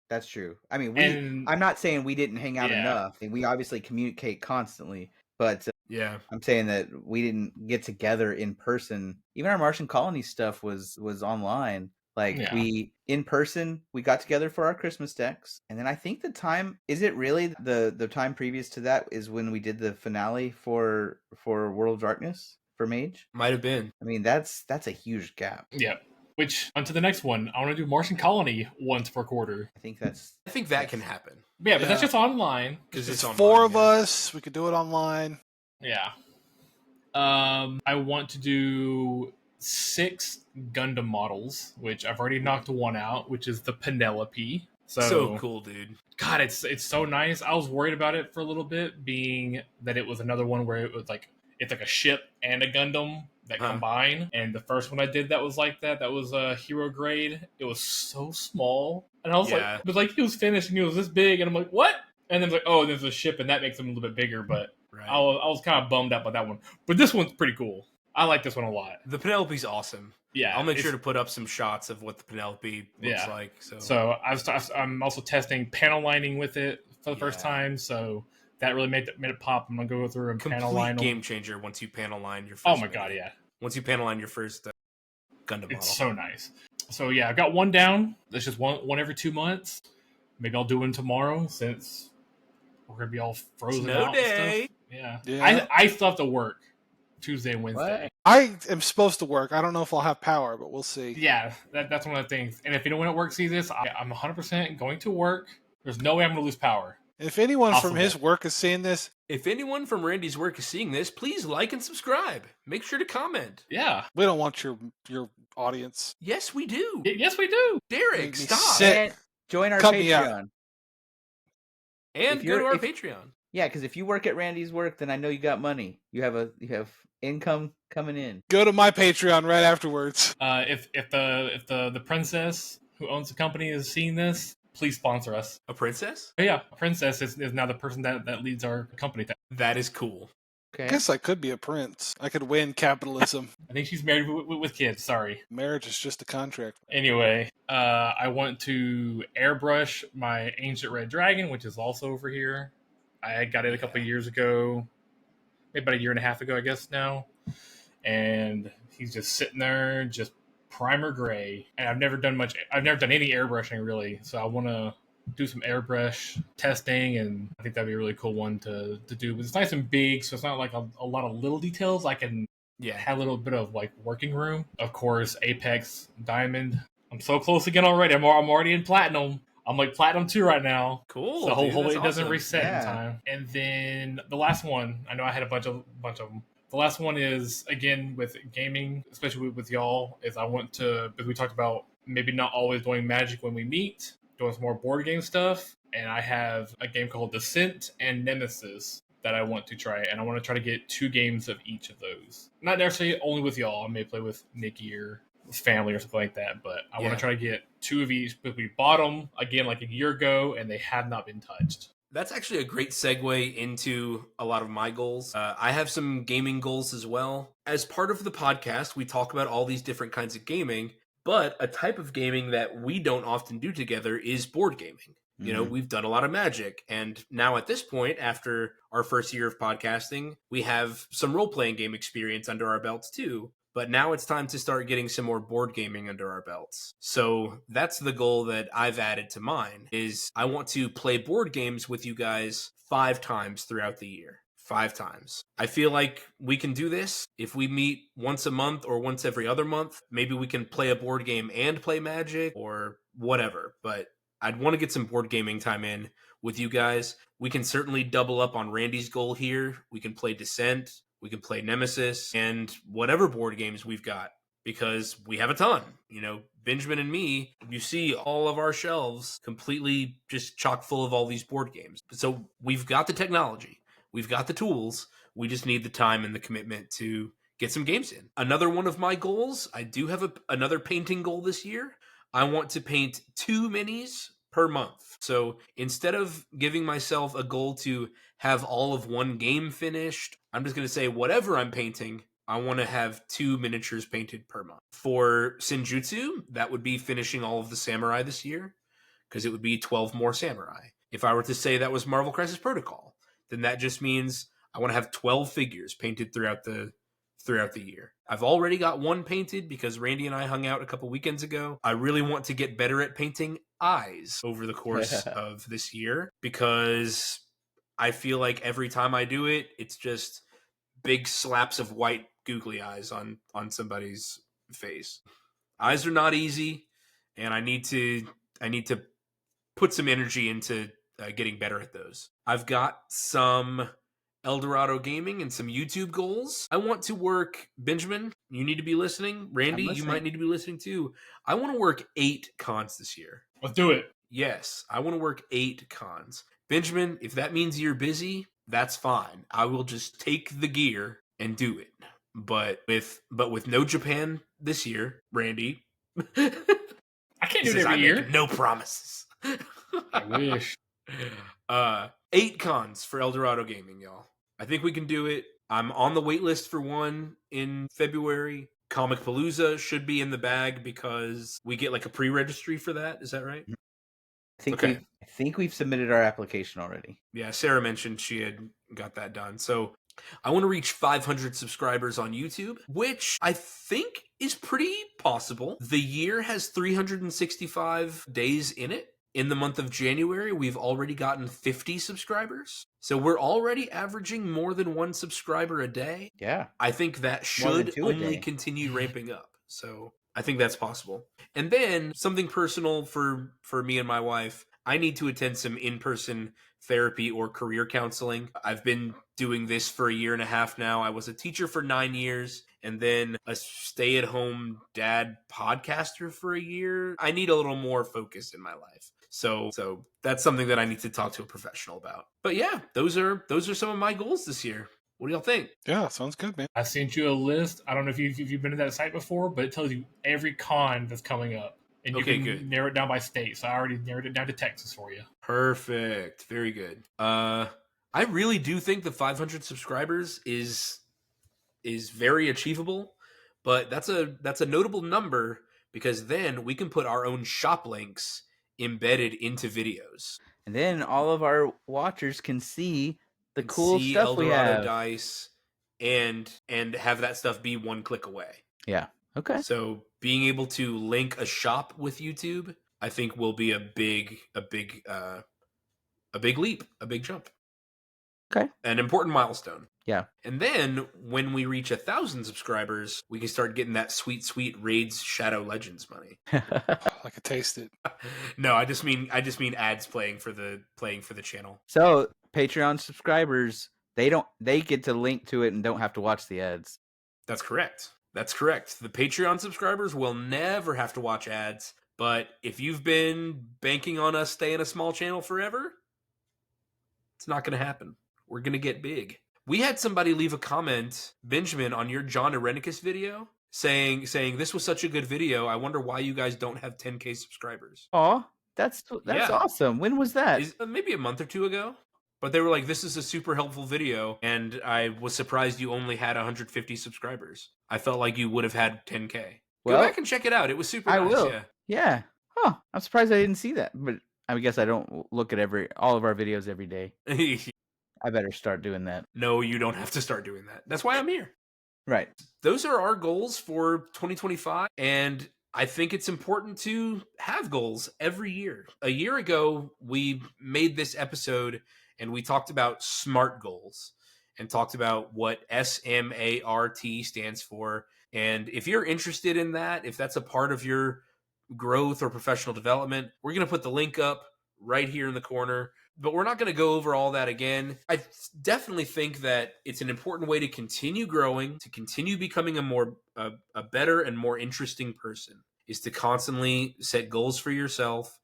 That's true. I mean, I'm not saying we didn't hang out enough. We obviously communicate constantly, but I'm saying that we didn't get together in person. Even our Martian colony stuff was online. Like we in person, we got together for our Christmas decks, and then I think the time is it really the time previous to that is when we did the finale for World of Darkness for Mage. Might have been. I mean, that's a huge gap. Yeah. Which, on to the next one. I want to do Martian Colony once per quarter. I think that can happen. Yeah, but that's just online. Because it's online, 4 of us. We could do it online. Yeah. I want to do 6 Gundam models, which I've already knocked 1 out, which is the Penelope. So cool, dude. God, it's so nice. I was worried about it for a little bit, being that it was another one where it was like, it's like a ship and a Gundam that combine. And the first one I did that was like that. That was a hero grade. It was so small. And I was like, it was like he was finished and he was this big. And I'm like, what? And then it's like, oh, there's a ship and that makes him a little bit bigger. But I was kind of bummed out by that one. But this one's pretty cool. I like this one a lot. The Penelope's awesome. Yeah. I'll make sure to put up some shots of what the Penelope looks like. So I'm also testing panel lining with it for the first time. So that really made it pop. I'm gonna go through and panel line. Game changer once you panel line your first. Oh my god, yeah! Once you panel line your first Gundam model, it's so nice. So yeah, I got 1 down. That's just one every 2 months. Maybe I'll do one tomorrow since we're gonna be all frozen out. And stuff. Yeah. I still have to work Tuesday and Wednesday. What? I am supposed to work. I don't know if I'll have power, but we'll see. Yeah, that's one of the things. And if anyone at work sees this, I'm 100% going to work. There's no way I'm gonna lose power. If anyone from his work is seeing this... If anyone from Randy's work is seeing this, please like and subscribe. Make sure to comment. Yeah. We don't want your audience. Yes, we do. Yes, we do. Derek, stop. Join our Patreon. And go to our Patreon. Yeah, because if you work at Randy's work, then I know you got money. You have income coming in. Go to my Patreon right afterwards. If the princess who owns the company is seeing this, please sponsor us. A princess? Oh, yeah, a princess is now the person that leads our company. That is cool. Okay. I guess I could be a prince. I could win capitalism. I think she's married with kids. Sorry. Marriage is just a contract. Anyway, I want to airbrush my Ancient Red Dragon, which is also over here. I got it a couple of years ago, maybe about a year and a half ago, I guess now. And he's just sitting there, just primer gray. And I've never done any airbrushing really. So I want to do some airbrush testing, and I think that'd be a really cool one to do. But it's nice and big, so it's not like a lot of little details. I can have a little bit of like working room. Of course, Apex Diamond. I'm so close again already. I'm already in platinum. I'm like platinum 2 right now. Cool. So hopefully it doesn't awesome. reset in time. And then the last one, I know I had a bunch of them. The last one is, again, with gaming, especially with y'all, is I want to, because we talked about maybe not always doing Magic when we meet, doing some more board game stuff. And I have a game called Descent and Nemesis that I want to try. And I want to try to get 2 games of each of those. Not necessarily only with y'all. I may play with Nikki or family or something like that. But I want to try to get 2 of each. But we bought them, again, like a year ago, and they have not been touched. That's actually a great segue into a lot of my goals. I have some gaming goals as well. As part of the podcast, we talk about all these different kinds of gaming, but a type of gaming that we don't often do together is board gaming. You know, we've done a lot of Magic, and now at this point, after our first year of podcasting, we have some role-playing game experience under our belts too. But now it's time to start getting some more board gaming under our belts. So that's the goal that I've added to mine, is I want to play board games with you guys 5 times throughout the year. 5 times. I feel like we can do this. If we meet once a month or once every other month, maybe we can play a board game and play Magic or whatever. But I'd want to get some board gaming time in with you guys. We can certainly double up on Randy's goal here. We can play Descent. We can play Nemesis and whatever board games we've got, because we have a ton. You know, Benjamin and me, you see all of our shelves completely just chock full of all these board games. So we've got the technology. We've got the tools. We just need the time and the commitment to get some games in. Another one of my goals, I do have another painting goal this year. I want to paint 2 minis per month. So instead of giving myself a goal to have all of one game finished, I'm just going to say whatever I'm painting, I want to have 2 miniatures painted per month. For Senjutsu, that would be finishing all of the samurai this year, because it would be 12 more samurai. If I were to say that was Marvel Crisis Protocol, then that just means I want to have 12 figures painted throughout the year. I've already got one painted because Randy and I hung out a couple weekends ago. I really want to get better at painting eyes over the course of this year, because I feel like every time I do it, it's just big slaps of white googly eyes on somebody's face. Eyes are not easy, and I need to put some energy into getting better at those. I've got some Eldorado Gaming and some YouTube goals. I want to work, Benjamin, you need to be listening. Randy, you might need to be listening too. I want to work 8 cons this year. Let's do it. Yes, I want to work 8 cons. Benjamin, if that means you're busy, that's fine. I will just take the gear and do it. But with no Japan this year, Randy, I can't do it every year. No promises. I wish. 8 cons for Eldorado Gaming, y'all. I think we can do it. I'm on the wait list for one in February. Comic Palooza should be in the bag because we get like a pre-registry for that. Is that right? I think we've submitted our application already. Yeah, Sarah mentioned she had got that done. So I want to reach 500 subscribers on YouTube, which I think is pretty possible. The year has 365 days in it. In the month of January, we've already gotten 50 subscribers. So we're already averaging more than 1 subscriber a day. Yeah. I think that should only continue ramping up. So I think that's possible. And then something personal for me and my wife, I need to attend some in-person therapy or career counseling. I've been doing this for a year and a half now. I was a teacher for 9 years and then a stay-at-home dad podcaster for a year. I need a little more focus in my life. So that's something that I need to talk to a professional about. But yeah, those are some of my goals this year. What do y'all think? Yeah, sounds good, man. I sent you a list. I don't know if you've been to that site before, but it tells you every con that's coming up. And you can narrow it down by state. So I already narrowed it down to Texas for you. Perfect. Very good. I really do think the 500 subscribers is very achievable, but that's a notable number because then we can put our own shop links embedded into videos. And then all of our watchers can see the And cool see stuff we Eldorado have. dice and have that stuff be one click away. Yeah. Okay. So being able to link a shop with YouTube, I think will be a big leap, a big jump. Okay. An important milestone. Yeah. And then when we reach 1,000 subscribers, we can start getting that sweet Raids Shadow Legends money. I could taste it. No, I just mean ads playing for the channel. So Patreon subscribers, they get to link to it and don't have to watch the ads. That's correct. The Patreon subscribers will never have to watch ads. But if you've been banking on us staying a small channel forever, it's not going to happen. We're going to get big. We had somebody leave a comment, Benjamin, on your John Irenicus video saying this was such a good video. I wonder why you guys don't have 10K subscribers. Aw, that's Yeah. awesome. When was that? Maybe a month or two ago. But they were like, this is a super helpful video, and I was surprised you only had 150 subscribers. I felt like you would have had 10K. Well, go back and check it out. It was super nice. I will. Yeah. Yeah. Huh. I'm surprised I didn't see that. But I guess I don't look at all of our videos every day. I better start doing that. No, you don't have to start doing that. That's why I'm here. Right. Those are our goals for 2025, and I think it's important to have goals every year. A year ago, we made this episode and we talked about SMART goals and talked about what SMART stands for. And if you're interested in that, if that's a part of your growth or professional development, we're going to put the link up right here in the corner. But we're not going to go over all that again. I definitely think that it's an important way to continue growing, to continue becoming a better and more interesting person, is to constantly set goals for yourself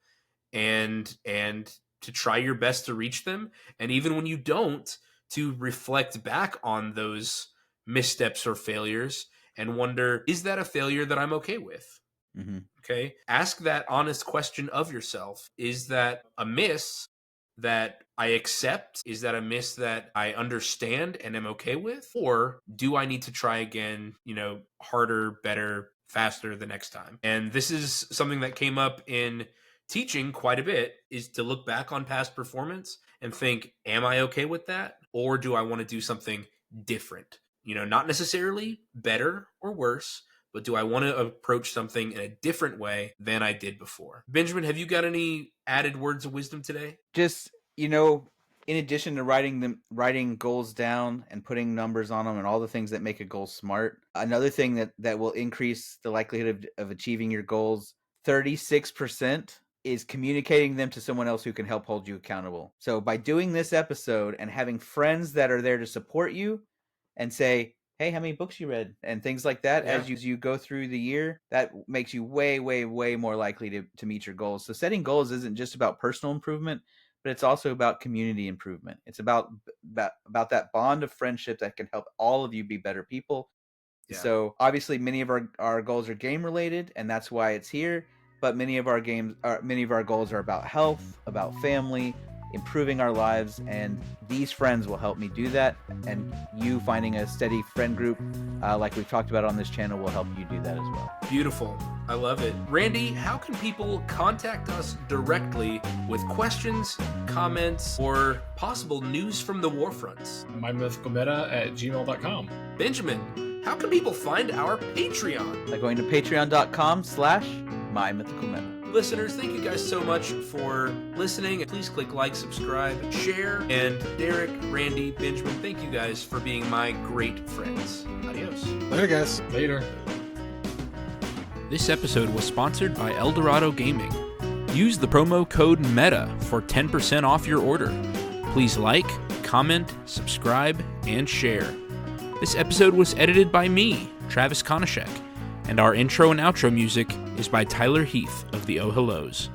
and to try your best to reach them. And even when you don't, to reflect back on those missteps or failures and wonder, is that a failure that I'm okay with? Mm-hmm. Okay. Ask that honest question of yourself. Is that a miss that I accept? Is that a miss that I understand and am okay with? Or do I need to try again, harder, better, faster the next time? And this is something that came up in teaching quite a bit, is to look back on past performance and think, am I okay with that? Or do I want to do something different? Not necessarily better or worse, but do I want to approach something in a different way than I did before? Benjamin, have you got any added words of wisdom today? Just, in addition to writing goals down and putting numbers on them and all the things that make a goal SMART, another thing that will increase the likelihood of achieving your goals, 36%, is communicating them to someone else who can help hold you accountable. So by doing this episode and having friends that are there to support you and say, hey, how many books you read, and things like that, as you go through the year, that makes you way, way, way more likely to meet your goals. So setting goals isn't just about personal improvement, but it's also about community improvement. It's about that bond of friendship that can help all of you be better people. Yeah. So obviously many of our goals are game related, and that's why it's here. But many of our goals are about health, about family, improving our lives, and these friends will help me do that. And you finding a steady friend group, like we've talked about on this channel, will help you do that as well. Beautiful. I love it. Randy, how can people contact us directly with questions, comments, or possible news from the war fronts? My Mythical Meta at gmail.com. Benjamin, how can people find our Patreon? By going to patreon.com/My Mythical Meta. Listeners, thank you guys so much for listening. Please click like, subscribe, share, and Derek, Randy, Benjamin, thank you guys for being my great friends. Adios. Later, guys. Later. This episode was sponsored by Eldorado Gaming. Use the promo code META for 10% off your order. Please like, comment, subscribe, and share. This episode was edited by me, Travis Konishek, and our intro and outro music is by Tyler Heath of the Oh Hellos.